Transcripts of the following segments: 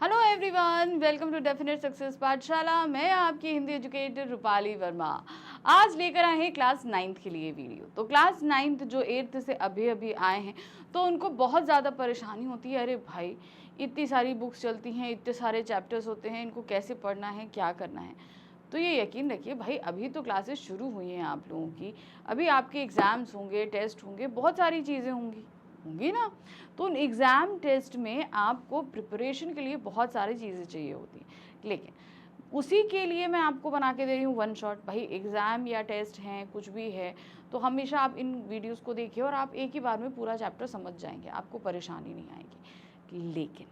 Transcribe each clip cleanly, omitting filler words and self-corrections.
Hello everyone, welcome to definite success Pathshala. मैं आपकी Hindi educator Rupali Verma आज लेकर आए हैं क्लास 9th के लिए वीडियो। तो क्लास 9th जो 8th से अभी आए हैं तो उनको बहुत ज़्यादा परेशानी होती है। अरे भाई, इतनी सारी बुक्स चलती हैं, इतने सारे चैप्टर्स होते हैं, इनको कैसे पढ़ना है, क्या करना है। तो ये यकीन रखिए भाई, अभी तो क्लासेस शुरू हुई हैं आप लोगों की, अभी आपके एग्ज़ाम्स होंगे, टेस्ट होंगे, बहुत सारी चीज़ें होंगी ना। तो उन एग्ज़ाम टेस्ट में आपको प्रिपरेशन के लिए बहुत सारी चीज़ें चाहिए होती हैं, लेकिन उसी के लिए मैं आपको बना के दे रही हूँ वन शॉट। भाई एग्ज़ाम या टेस्ट हैं, कुछ भी है, तो हमेशा आप इन वीडियोस को देखिए और आप एक ही बार में पूरा चैप्टर समझ जाएंगे, आपको परेशानी नहीं आएगी। लेकिन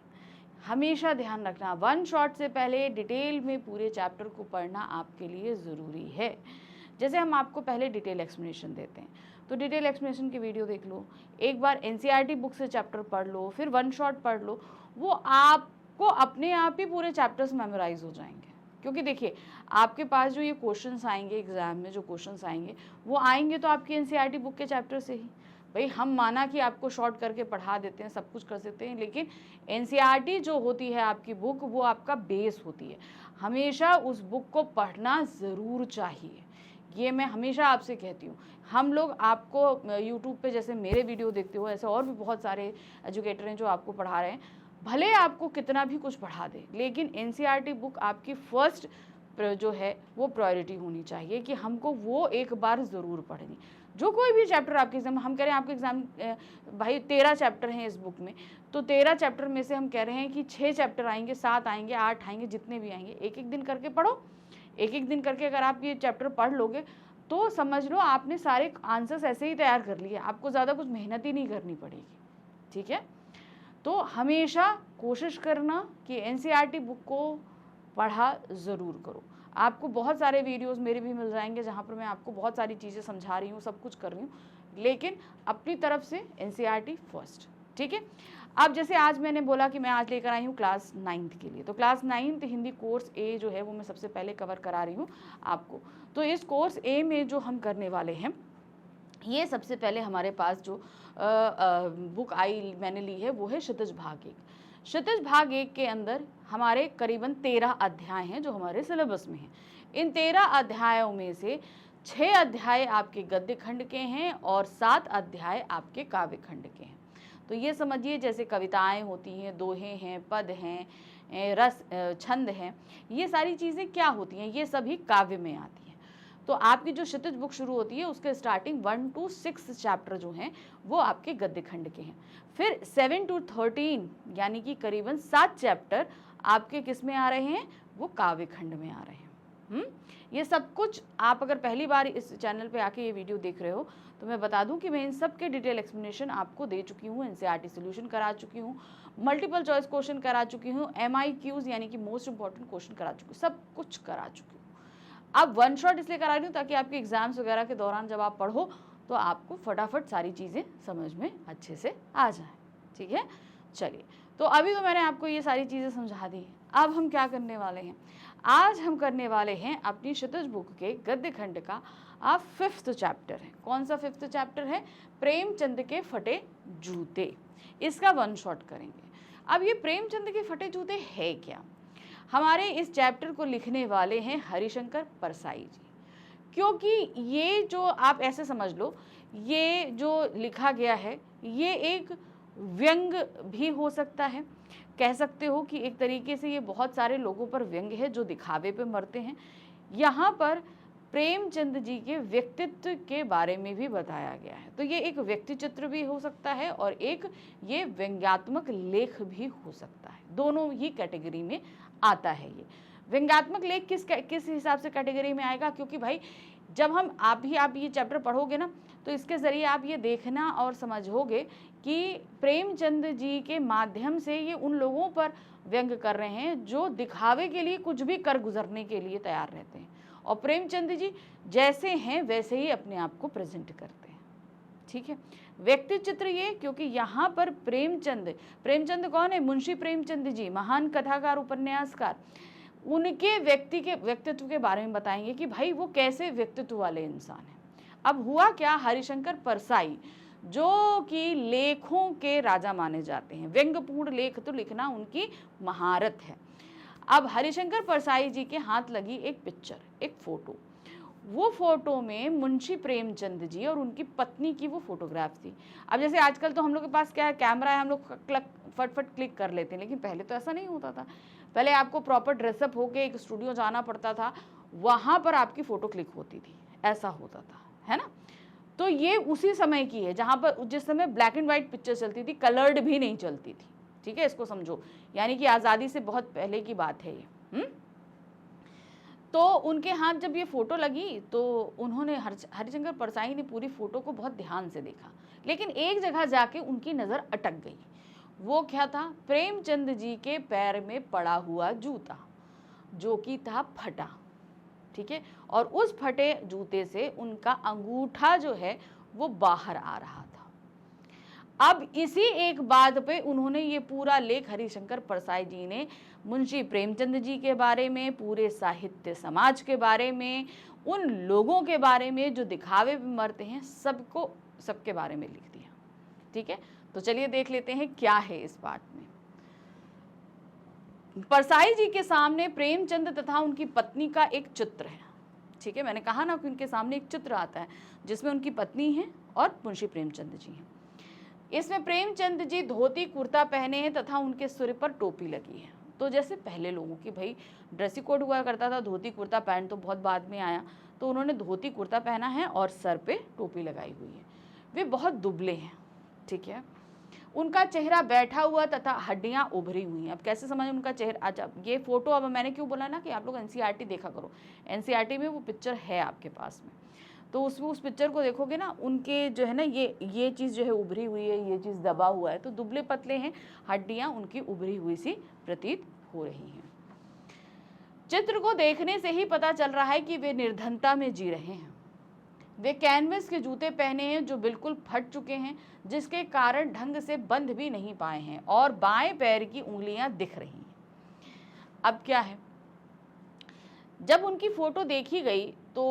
हमेशा ध्यान रखना, वन शॉट से पहले डिटेल में पूरे चैप्टर को पढ़ना आपके लिए ज़रूरी है। जैसे हम आपको पहले डिटेल एक्सप्लेनेशन देते हैं, तो डिटेल एक्सप्लेनेशन की वीडियो देख लो, एक बार एनसीईआरटी बुक से चैप्टर पढ़ लो, फिर वन शॉट पढ़ लो, वो आपको अपने आप ही पूरे चैप्टर्स मेमोराइज हो जाएंगे। क्योंकि देखिए, आपके पास जो ये क्वेश्चंस आएंगे एग्जाम में, जो क्वेश्चंस आएंगे वो आएंगे तो आपकी एनसीईआरटी बुक के चैप्टर से ही। भाई हम माना कि आपको शॉर्ट करके पढ़ा देते हैं, सब कुछ कर सकते हैं, लेकिन एनसीईआरटी जो होती है आपकी बुक, वो आपका बेस होती है। हमेशा उस बुक को पढ़ना ज़रूर चाहिए, ये मैं हमेशा आपसे कहती हूँ। हम लोग आपको यूट्यूब पे जैसे मेरे वीडियो देखते हो, ऐसे और भी बहुत सारे एजुकेटर हैं जो आपको पढ़ा रहे हैं। भले आपको कितना भी कुछ पढ़ा दे, लेकिन एनसीईआरटी बुक आपकी फर्स्ट जो है वो प्रायोरिटी होनी चाहिए कि हमको वो एक बार ज़रूर पढ़नी। जो कोई भी चैप्टर आपके एग्जाम, हम कह रहे हैं आपके एग्जाम भाई 13 चैप्टर हैं इस बुक में, तो 13 चैप्टर में से हम कह रहे हैं कि 6 चैप्टर आएंगे, 7 आएंगे, 8 आएंगे, जितने भी आएंगे, एक एक दिन करके पढ़ो। एक एक दिन करके अगर आप ये चैप्टर पढ़ लोगे तो समझ लो आपने सारे आंसर्स ऐसे ही तैयार कर लिए, आपको ज़्यादा कुछ मेहनत ही नहीं करनी पड़ेगी। ठीक है, तो हमेशा कोशिश करना कि एनसीईआरटी बुक को पढ़ा ज़रूर करो। आपको बहुत सारे वीडियोस मेरे भी मिल जाएंगे जहाँ पर मैं आपको बहुत सारी चीज़ें समझा रही हूँ, सब कुछ कर रही हूँ, लेकिन अपनी तरफ से एनसीईआरटी फर्स्ट। ठीक है, अब जैसे आज मैंने बोला कि मैं आज लेकर आई हूँ क्लास 9th के लिए, तो क्लास 9th हिंदी कोर्स ए जो है वो मैं सबसे पहले कवर करा रही हूँ आपको। तो इस कोर्स ए में जो हम करने वाले हैं, ये सबसे पहले हमारे पास जो बुक आई मैंने ली है वो है क्षितिज भाग 1। क्षितिज भाग 1 के अंदर हमारे करीबन 13 अध्याय हैं जो हमारे सिलेबस में हैं। इन 13 अध्यायों में से 6 अध्याय आपके गद्य खंड के हैं और 7 अध्याय आपके काव्य खंड के हैं। तो ये समझिए, जैसे कविताएं होती हैं, दोहे हैं, पद हैं, रस छंद हैं, ये सारी चीज़ें क्या होती हैं, ये सभी काव्य में आती हैं। तो आपकी जो क्षितिज बुक शुरू होती है उसके स्टार्टिंग 1 to 6 चैप्टर जो हैं वो आपके गद्य खंड के हैं। फिर 7 to 13 यानी कि करीबन 7 चैप्टर आपके किस में आ रहे हैं, वो काव्य खंड में आ रहे हैं। ये सब कुछ आप अगर पहली बार इस चैनल पे आके ये वीडियो देख रहे हो तो मैं बता दूं कि मैं इन सब के डिटेल एक्सप्लेनेशन आपको दे चुकी हूँ, एनसीईआरटी सॉल्यूशन करा चुकी हूँ, मल्टीपल चॉइस क्वेश्चन करा चुकी हूँ, MIQs यानी कि मोस्ट इंपॉर्टेंट क्वेश्चन करा चुकी हूँ, सब कुछ करा चुकी हूँ। अब वन शॉट इसलिए करा रही हूँ ताकि आपके एग्जाम्स वगैरह के दौरान जब आप पढ़ो तो आपको फटाफट सारी चीज़ें समझ में अच्छे से आ जाए। ठीक है, चलिए, तो अभी तो मैंने आपको ये सारी चीज़ें समझा दी। अब हम क्या करने वाले हैं, आज हम करने वाले हैं अपनी क्षितिज बुक के गद्य खंड का 5th चैप्टर है। कौन सा 5th चैप्टर है, प्रेमचंद के फटे जूते। इसका वन शॉट करेंगे। अब ये प्रेमचंद के फटे जूते है क्या, हमारे इस चैप्टर को लिखने वाले हैं हरिशंकर परसाई जी। क्योंकि ये जो आप ऐसे समझ लो, ये जो लिखा गया है ये एक व्यंग भी हो सकता है, कह सकते हो कि एक तरीके से ये बहुत सारे लोगों पर व्यंग है जो दिखावे पे मरते हैं। यहाँ पर प्रेमचंद जी के व्यक्तित्व के बारे में भी बताया गया है। तो ये एक व्यक्ति चित्र भी हो सकता है और एक ये व्यंग्यात्मक लेख भी हो सकता है, दोनों ही कैटेगरी में आता है। ये व्यंग्यात्मक लेख किस हिसाब से कैटेगरी में आएगा, क्योंकि भाई जब आप ये चैप्टर पढ़ोगे ना तो इसके ज़रिए आप ये देखना और समझोगे कि प्रेमचंद जी के माध्यम से ये उन लोगों पर व्यंग कर रहे हैं जो दिखावे के लिए कुछ भी कर गुजरने के लिए तैयार रहते हैं, और प्रेमचंद जी जैसे हैं वैसे ही अपने आप को प्रेजेंट करते हैं। ठीक है, व्यक्ति चित्र ये, क्योंकि यहाँ पर प्रेमचंद कौन है, मुंशी प्रेमचंद जी, महान कथाकार, उपन्यासकार, उनके व्यक्तित्व के बारे में बताएंगे कि भाई वो कैसे व्यक्तित्व वाले इंसान हैं। अब हुआ क्या, हरिशंकर परसाई जो कि लेखों के राजा माने जाते हैं। व्यंग्यपूर्ण लेख तो लिखना उनकी महारत है। अब हरिशंकर परसाई जी के हाथ लगी एक पिक्चर, एक फोटो। वो फोटो में मुंशी प्रेमचंद जी और उनकी पत्नी की वो फोटोग्राफ थी। अब जैसे आजकल तो हम लोग के पास क्या है, कैमरा है, हम लोग फटफट क्लिक कर लेते हैं, लेकिन पहले तो ऐसा नहीं होता था। पहले आपको प्रॉपर ड्रेसअप होके एक स्टूडियो जाना पड़ता था, वहां पर आपकी फोटो क्लिक होती थी, ऐसा होता था, है ना। तो ये उसी समय की है जहां पर जिस समय ब्लैक एंड व्हाइट पिक्चर चलती थी, कलर्ड भी नहीं चलती थी। ठीक है, इसको समझो, यानी कि आज़ादी से बहुत पहले की बात है ये। तो उनके हाथ जब ये फोटो लगी तो उन्होंने हरिशंकर परसाई ने पूरी फोटो को बहुत ध्यान से देखा, लेकिन एक जगह जाके उनकी नज़र अटक गई। वो क्या था? प्रेमचंद जी के पैर में पड़ा हुआ जूता, जो कि था फटा। ठीक है, और उस फटे जूते से उनका अंगूठा जो है वो बाहर आ रहा था। अब इसी एक बात पे उन्होंने ये पूरा लेख, हरिशंकर परसाई जी ने मुंशी प्रेमचंद जी के बारे में, पूरे साहित्य समाज के बारे में, उन लोगों के बारे में जो दिखावे में मरते हैं, सबके बारे में लिख दिया। ठीक है, तो चलिए देख लेते हैं क्या है इस पाठ में। परसाई जी के सामने प्रेमचंद तथा उनकी पत्नी का एक चित्र है। ठीक है, मैंने कहा ना कि उनके सामने एक चित्र आता है जिसमें उनकी पत्नी है और मुंशी प्रेमचंद जी हैं। इसमें प्रेमचंद जी धोती कुर्ता पहने हैं तथा उनके सिर पर टोपी लगी है। तो जैसे पहले लोगों की भाई ड्रेसी कोड हुआ करता था, धोती कुर्ता, पैंट तो बहुत बाद में आया, तो उन्होंने धोती कुर्ता पहना है और सर पे टोपी लगाई हुई है। वे बहुत दुबले हैं। ठीक है, उनका चेहरा बैठा हुआ तथा हड्डियां उभरी हुई हैं। अब कैसे समझें उनका चेहरा? अच्छा, ये फोटो, अब मैंने क्यों बोला ना कि आप लोग एनसीईआरटी देखा करो, एनसीईआरटी में वो पिक्चर है आपके पास में, तो उसमें उस पिक्चर को देखोगे ना, उनके जो है ना ये चीज़ जो है उभरी हुई है, ये चीज़ दबा हुआ है, तो दुबले पतले हैं, हड्डियां उनकी उभरी हुई सी प्रतीत हो रही हैं। चित्र को देखने से ही पता चल रहा है कि वे निर्धनता में जी रहे हैं। वे कैनवस के जूते पहने हैं जो बिल्कुल फट चुके हैं, जिसके कारण ढंग से बंध भी नहीं पाए हैं, और बाएं पैर की उंगलियां दिख रही हैं। अब क्या है, जब उनकी फोटो देखी गई तो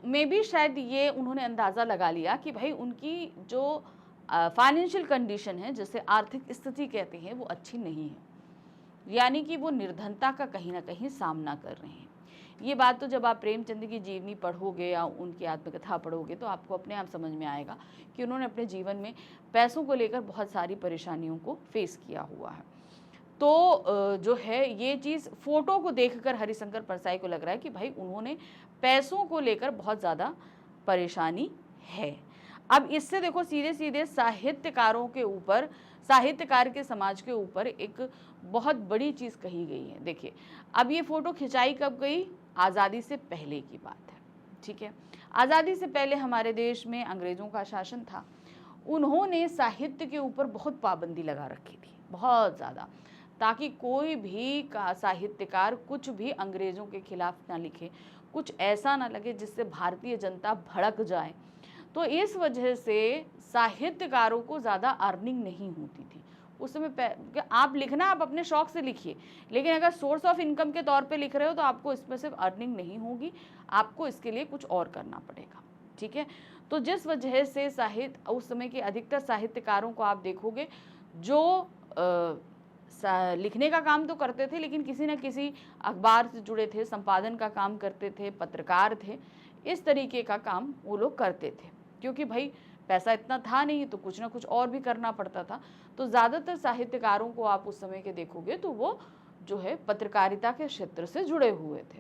मे भी शायद ये उन्होंने अंदाज़ा लगा लिया कि भाई उनकी जो फाइनेंशियल कंडीशन है, जिसे आर्थिक स्थिति कहते हैं, वो अच्छी नहीं है, यानी कि वो निर्धनता का कहीं ना कहीं सामना कर रहे हैं। ये बात तो जब आप प्रेमचंद की जीवनी पढ़ोगे या उनकी आत्मकथा पढ़ोगे तो आपको अपने आप समझ में आएगा कि उन्होंने अपने जीवन में पैसों को लेकर बहुत सारी परेशानियों को फेस किया हुआ है। तो जो है ये चीज़ फोटो को देखकर हरिशंकर परसाई को लग रहा है कि भाई उन्होंने पैसों को लेकर बहुत ज़्यादा परेशानी है। अब इससे देखो सीधे सीधे साहित्यकारों के ऊपर, साहित्यकार के समाज के ऊपर एक बहुत बड़ी चीज़ कही गई है। देखिए, अब ये फ़ोटो खिंचाई कब गई? आज़ादी से पहले की बात है। ठीक है, आज़ादी से पहले हमारे देश में अंग्रेज़ों का शासन था। उन्होंने साहित्य के ऊपर बहुत पाबंदी लगा रखी थी, बहुत ज़्यादा, ताकि कोई भी साहित्यकार कुछ भी अंग्रेज़ों के खिलाफ ना लिखे, कुछ ऐसा ना लगे जिससे भारतीय जनता भड़क जाए। तो इस वजह से साहित्यकारों को ज़्यादा अर्निंग नहीं होती थी उस समय। आप लिखना, आप अपने शौक से लिखिए, लेकिन अगर सोर्स ऑफ इनकम के तौर पे लिख रहे हो तो आपको इसमें सिर्फ अर्निंग नहीं होगी, आपको इसके लिए कुछ और करना पड़ेगा। ठीक है, तो जिस वजह से साहित्य, उस समय के अधिकतर साहित्यकारों को आप देखोगे जो लिखने का काम तो करते थे, लेकिन किसी न किसी अखबार से जुड़े थे, संपादन का काम करते थे, पत्रकार थे, इस तरीके का काम वो लोग करते थे, क्योंकि भाई पैसा इतना था नहीं तो कुछ ना कुछ और भी करना पड़ता था। तो ज़्यादातर साहित्यकारों को आप उस समय के देखोगे तो वो जो है पत्रकारिता के क्षेत्र से जुड़े हुए थे।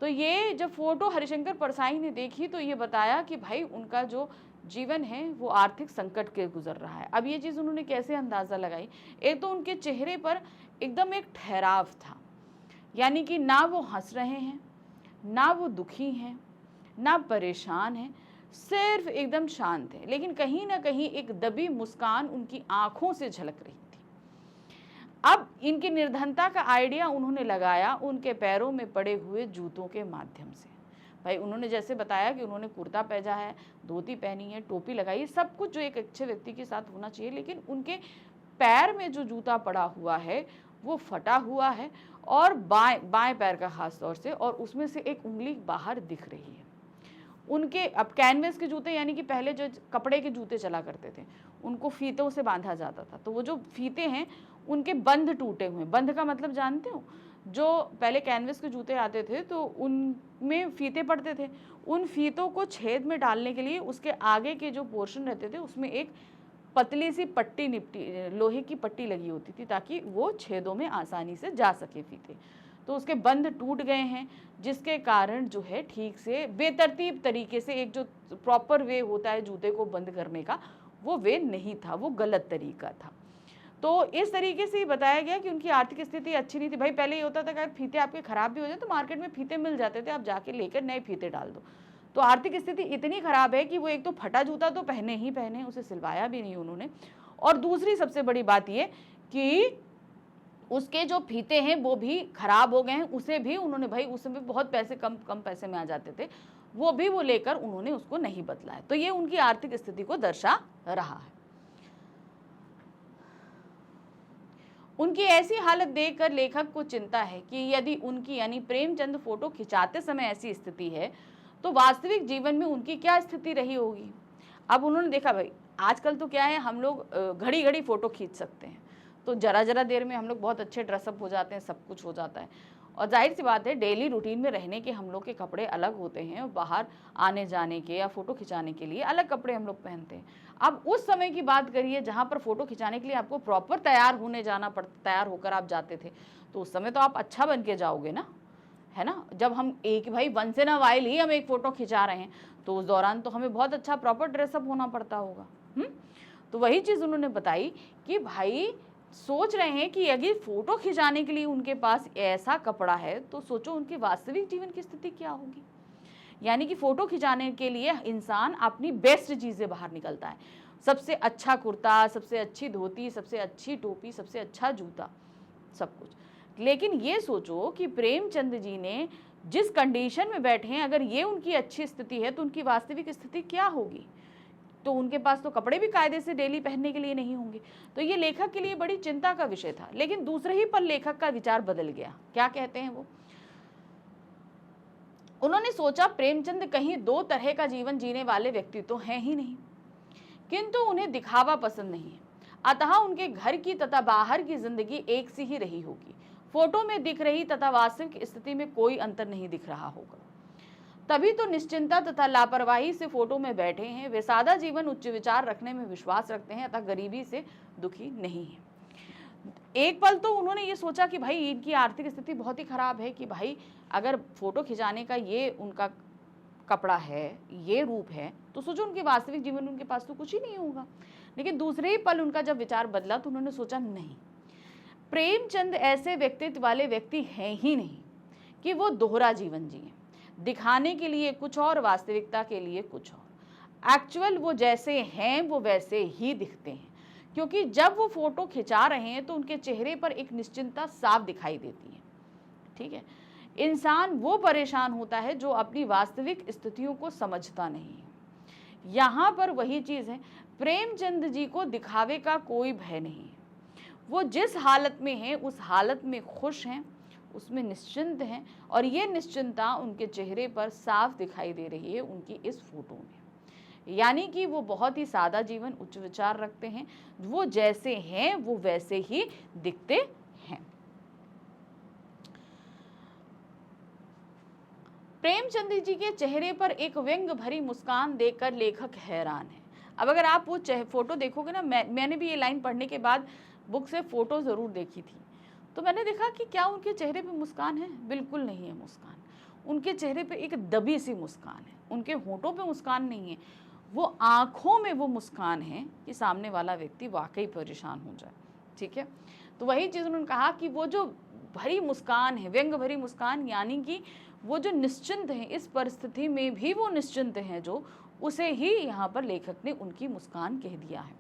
तो ये जब फोटो हरिशंकर परसाई ने देखी तो ये बताया कि भाई उनका जो जीवन है वो आर्थिक संकट के गुजर रहा है। अब ये चीज़ उन्होंने कैसे अंदाज़ा लगाई? एक तो उनके चेहरे पर एकदम एक ठहराव था, यानी कि ना वो हंस रहे हैं, ना वो दुखी हैं, ना परेशान हैं, सिर्फ एकदम शांत है, लेकिन कहीं ना कहीं एक दबी मुस्कान उनकी आंखों से झलक रही थी। अब इनकी निर्धनता का आइडिया उन्होंने लगाया उनके पैरों में पड़े हुए जूतों के माध्यम से। भाई उन्होंने जैसे बताया कि उन्होंने कुर्ता पहना है, धोती पहनी है, टोपी लगाई, सब कुछ जो एक अच्छे व्यक्ति के साथ होना चाहिए, लेकिन उनके पैर में जो जूता पड़ा हुआ है वो फटा हुआ है, और बाएं पैर का खास तौर से, और उसमें से एक उंगली बाहर दिख रही है। उनके अब कैनवस के जूते यानी कि पहले जो कपड़े के जूते चला करते थे उनको फीतों से बांधा जाता था, तो वो जो फीते हैं उनके बंध टूटे हुए। बंध का मतलब जानते हो, जो पहले कैनवस के जूते आते थे तो उनमें फीते पड़ते थे, उन फीतों को छेद में डालने के लिए उसके आगे के जो पोर्शन रहते थे उसमें एक पतली सी पट्टी निपटी लोहे की पट्टी लगी होती थी ताकि वो छेदों में आसानी से जा सके फीते। तो उसके बंध टूट गए हैं, जिसके कारण जो है ठीक से बेतरतीब तरीके से एक जो प्रॉपर वे होता है जूते को बंद करने का वो वे नहीं था, वो गलत तरीका था। तो इस तरीके से ही बताया गया कि उनकी आर्थिक स्थिति अच्छी नहीं थी। भाई पहले ये होता था कि फीते आपके खराब भी हो जाए तो मार्केट में फीते मिल जाते थे, आप जाके लेकर नए फीते डाल दो। तो आर्थिक स्थिति इतनी खराब है कि वो एक तो फटा जूता तो पहने ही पहने, उसे सिलवाया भी नहीं उन्होंने, और दूसरी सबसे बड़ी बात ये कि उसके जो फीते हैं वो भी खराब हो गए हैं, उसे भी उन्होंने, भाई उस समय बहुत पैसे कम पैसे में आ जाते थे, वो भी वो लेकर उन्होंने उसको नहीं बदला है। तो ये उनकी आर्थिक स्थिति को दर्शा रहा है। उनकी ऐसी हालत देखकर लेखक को चिंता है कि यदि उनकी यानी प्रेमचंद फोटो खिंचाते समय ऐसी स्थिति है तो वास्तविक जीवन में उनकी क्या स्थिति रही होगी। अब उन्होंने देखा भाई आजकल तो क्या है, हम लोग घड़ी घड़ी फोटो खींच सकते हैं, तो जरा जरा देर में हम लोग बहुत अच्छे ड्रेसअप हो जाते हैं, सब कुछ हो जाता है, और जाहिर सी बात है डेली रूटीन में रहने के हम लोग के कपड़े अलग होते हैं, बाहर आने जाने के या फोटो खिंचाने के लिए अलग कपड़े हम लोग पहनते हैं। अब उस समय की बात करिए जहाँ पर फोटो खिंचाने के लिए आपको प्रॉपर तैयार होने जाना पड़ता, तैयार होकर आप जाते थे, तो उस समय तो आप अच्छा बन के जाओगे ना, है ना। जब हम एक भाई once in a while he हम एक फ़ोटो खिंचा रहे हैं तो उस दौरान तो हमें बहुत अच्छा प्रॉपर ड्रेसअप होना पड़ता होगा। तो वही चीज़ उन्होंने बताई कि भाई सोच रहे हैं कि अगर फ़ोटो खिंचाने के लिए उनके पास ऐसा कपड़ा है तो सोचो उनके वास्तविक जीवन की स्थिति क्या होगी। यानी कि फ़ोटो खिंचाने के लिए इंसान अपनी बेस्ट चीज़ें बाहर निकलता है, सबसे अच्छा कुर्ता, सबसे अच्छी धोती, सबसे अच्छी टोपी, सबसे अच्छा जूता, सब कुछ। लेकिन ये सोचो कि प्रेमचंद जी ने जिस कंडीशन में बैठे हैं, अगर ये उनकी अच्छी स्थिति है तो उनकी वास्तविक स्थिति क्या होगी। तो उनके पास तो कपड़े भी कायदे से डेली पहनने के लिए नहीं होंगे। तो ये लेखक के लिए बड़ी चिंता का विषय था। लेकिन दूसरे ही पल लेखक का विचार बदल गया। क्या कहते हैं वो, उन्होंने सोचा प्रेमचंद कहीं दो तरह का जीवन जीने वाले व्यक्ति तो हैं ही नहीं, किंतु उन्हें दिखावा पसंद नहीं है, अतः उनके घर की तथा बाहर की जिंदगी एक सी ही रही होगी। फोटो में दिख रही तथा वास्तविक स्थिति में कोई अंतर नहीं दिख रहा होगा। तभी तो निश्चिंता तथा लापरवाही से फोटो में बैठे हैं। वे सादा जीवन उच्च विचार रखने में विश्वास रखते हैं, अतः गरीबी से दुखी नहीं है। एक पल तो उन्होंने ये सोचा कि भाई इनकी आर्थिक स्थिति बहुत ही खराब है कि भाई अगर फोटो खिंचाने का ये उनका कपड़ा है, ये रूप है, तो सोचो उनके वास्तविक जीवन में उनके पास तो कुछ ही नहीं होगा। लेकिन दूसरे ही पल उनका जब विचार बदला तो उन्होंने सोचा नहीं, प्रेमचंद ऐसे व्यक्तित्व वाले व्यक्ति हैं ही नहीं कि वो दोहरा जीवन जिए, दिखाने के लिए कुछ और, वास्तविकता के लिए कुछ और। एक्चुअल वो जैसे हैं वो वैसे ही दिखते हैं, क्योंकि जब वो फोटो खिंचा रहे हैं तो उनके चेहरे पर एक निश्चिंतता साफ दिखाई देती है। ठीक है, इंसान वो परेशान होता है जो अपनी वास्तविक स्थितियों को समझता नहीं है। यहाँ पर वही चीज़ है, प्रेमचंद जी को दिखावे का कोई भय नहीं है। वो जिस हालत में हैं उस हालत में खुश हैं, उसमें निश्चिंत हैं, और ये निश्चिंतता उनके चेहरे पर साफ दिखाई दे रही है उनकी इस फोटो में। यानी कि वो बहुत ही सादा जीवन, उच्च विचार रखते हैं, वो जैसे हैं वो वैसे ही दिखते हैं। प्रेमचंद जी के चेहरे पर एक व्यंग भरी मुस्कान देखकर लेखक हैरान है। अब अगर आप वो फोटो देखोगे ना, मैंने भी ये लाइन पढ़ने के बाद बुक से फोटो ज़रूर देखी थी, तो मैंने देखा कि क्या उनके चेहरे पे मुस्कान है? बिल्कुल नहीं है मुस्कान। उनके चेहरे पे एक दबी सी मुस्कान है, उनके होठों पे मुस्कान नहीं है, वो आँखों में वो मुस्कान है कि सामने वाला व्यक्ति वाकई परेशान हो जाए। ठीक है, तो वही चीज़ उन्होंने कहा कि वो जो भरी मुस्कान है, व्यंग भरी मुस्कान, यानी कि वो जो निश्चिंत है, इस परिस्थिति में भी वो निश्चिंत हैं, जो उसे ही यहाँ पर लेखक ने उनकी मुस्कान कह दिया है।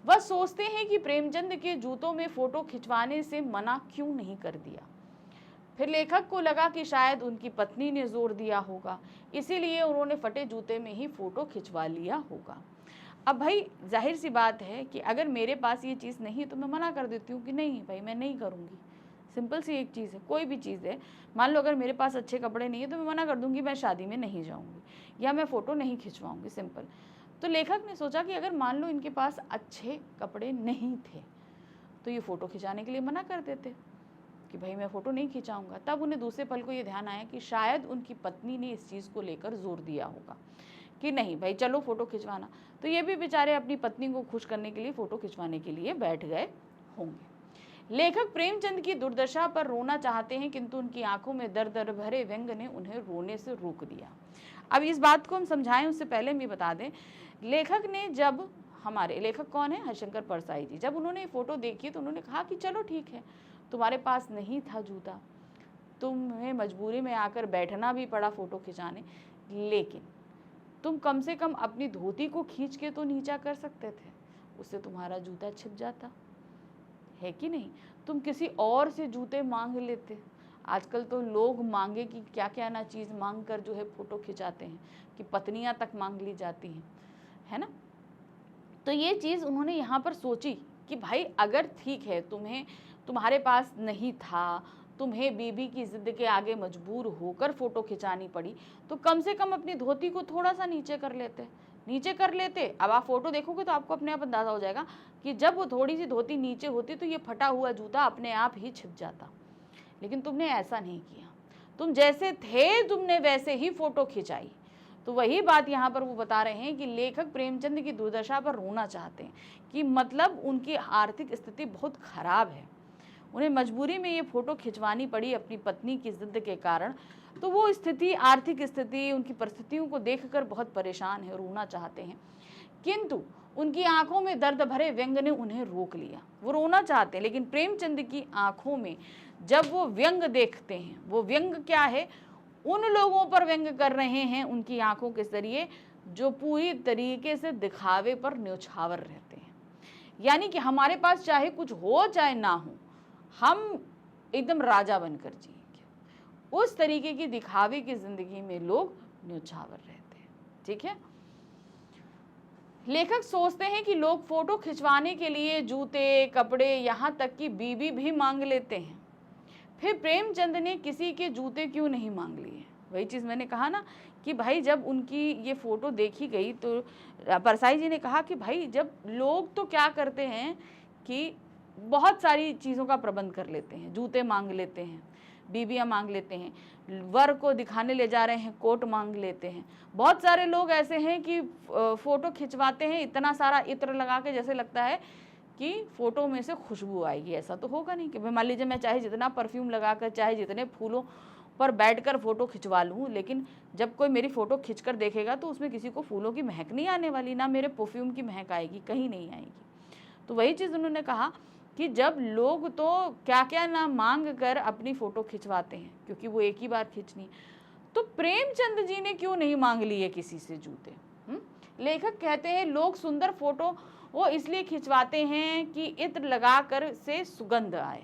वह सोचते हैं कि प्रेमचंद के जूतों में फोटो खिंचवाने से मना क्यों नहीं कर दिया। फिर लेखक को लगा कि शायद उनकी पत्नी ने जोर दिया होगा, इसीलिए उन्होंने फटे जूते में ही फोटो खिंचवा लिया होगा। अब भाई जाहिर सी बात है कि अगर मेरे पास ये चीज़ नहीं तो मैं मना कर देती हूँ कि नहीं भाई मैं नहीं करूँगी, सिंपल सी एक चीज़ है, कोई भी चीज़ है। मान लो अगर मेरे पास अच्छे कपड़े नहीं है तो मैं मना कर दूंगी, मैं शादी में नहीं जाऊंगी या मैं फ़ोटो नहीं खिंचवाऊंगी, सिंपल। तो लेखक ने सोचा कि अगर मान लो इनके पास अच्छे कपड़े नहीं थे तो ये फ़ोटो खिंचाने के लिए मना कर देते कि भाई मैं फ़ोटो नहीं खिंचाऊंगा। तब उन्हें दूसरे पल को ये ध्यान आया कि शायद उनकी पत्नी ने इस चीज़ को लेकर जोर दिया होगा कि नहीं भाई चलो फ़ोटो खिंचवाना। तो ये भी बेचारे अपनी पत्नी को खुश करने के लिए फ़ोटो खिंचवाने के लिए बैठ गए होंगे। लेखक प्रेमचंद की दुर्दशा पर रोना चाहते हैं किंतु उनकी आंखों में दर्द भरे व्यंग ने उन्हें रोने से रोक दिया। अब इस बात को हम समझाएं उससे पहले हम ये बता दें, लेखक ने जब, हमारे लेखक कौन है, हरिशंकर परसाई जी, जब उन्होंने फ़ोटो देखी तो उन्होंने कहा कि चलो ठीक है, तुम्हारे पास नहीं था जूता, तुम्हें मजबूरी में आकर बैठना भी पड़ा फ़ोटो खिंचाने, लेकिन तुम कम से कम अपनी धोती को खींच के तो नीचा कर सकते थे, उससे तुम्हारा जूता छिप जाता, है कि नहीं। तुम किसी और से जूते मांग लेते। आजकल तो लोग मांगे कि क्या क्या ना चीज़ मांग कर जो है फ़ोटो खिंचाते हैं कि पत्नियां तक मांग ली जाती हैं, है ना। तो ये चीज़ उन्होंने यहाँ पर सोची कि भाई अगर ठीक है तुम्हारे पास नहीं था, तुम्हें बीबी की जिद के आगे मजबूर होकर फ़ोटो खिंचानी पड़ी, तो कम से कम अपनी धोती को थोड़ा सा नीचे कर लेते। अब आप फ़ोटो देखोगे तो आपको अपने आप अंदाज़ा हो जाएगा कि जब वो थोड़ी सी धोती नीचे होती तो ये फटा हुआ जूता अपने आप ही छिप जाता। लेकिन तुमने ऐसा नहीं किया, तुम जैसे थे तुमने वैसे ही फ़ोटो खिंचाई। तो वही बात यहाँ पर वो बता रहे हैं कि लेखक प्रेमचंद की दुर्दशा पर रोना चाहते हैं कि मतलब उनकी आर्थिक स्थिति बहुत खराब है, उन्हें मजबूरी में ये फ़ोटो खिंचवानी पड़ी अपनी पत्नी की जिद के कारण। तो वो स्थिति, आर्थिक स्थिति, उनकी परिस्थितियों को देखकर बहुत परेशान है, रोना चाहते हैं, किंतु उनकी आंखों में दर्द भरे व्यंग ने उन्हें रोक लिया। वो रोना चाहते हैं लेकिन प्रेमचंद की आंखों में जब वो व्यंग देखते हैं, वो व्यंग क्या है, उन लोगों पर व्यंग कर रहे हैं उनकी आंखों के जरिए जो पूरी तरीके से दिखावे पर न्यौछावर रहते हैं। यानी कि हमारे पास चाहे कुछ हो चाहे ना हो, हम एकदम राजा बनकर जिएंगे, उस तरीके की दिखावे की जिंदगी में लोग न्यौछावर रहते हैं। ठीक है। लेखक सोचते हैं कि लोग फोटो खिंचवाने के लिए जूते, कपड़े, यहाँ तक कि बीबी भी मांग लेते हैं, फिर प्रेमचंद ने किसी के जूते क्यों नहीं मांग लिए। वही चीज़ मैंने कहा ना कि भाई जब उनकी ये फ़ोटो देखी गई तो परसाई जी ने कहा कि भाई जब लोग तो क्या करते हैं कि बहुत सारी चीज़ों का प्रबंध कर लेते हैं, जूते मांग लेते हैं, बीबियाँ मांग लेते हैं, वर को दिखाने ले जा रहे हैं कोट मांग लेते हैं। बहुत सारे लोग ऐसे हैं कि फ़ोटो खिंचवाते हैं इतना सारा इत्र लगा के, जैसे लगता है कि फ़ोटो में से खुशबू आएगी। ऐसा तो होगा नहीं कि भाई मान लीजिए मैं चाहे जितना परफ्यूम लगाकर, चाहे जितने फूलों पर बैठकर फ़ोटो खिंचवा लूँ, लेकिन जब कोई मेरी फ़ोटो खिंचकर देखेगा तो उसमें किसी को फूलों की महक नहीं आने वाली, ना मेरे परफ्यूम की महक आएगी, कहीं नहीं आएगी। तो वही चीज़ उन्होंने कहा कि जब लोग तो क्या क्या ना मांग कर अपनी फ़ोटो खिंचवाते हैं, क्योंकि वो एक ही बार खींचनी, तो प्रेमचंद जी ने क्यों नहीं मांग लिए किसी से जूते। लेखक कहते हैं लोग सुंदर फ़ोटो वो इसलिए खिंचवाते हैं कि इत्र लगाकर से सुगंध आए।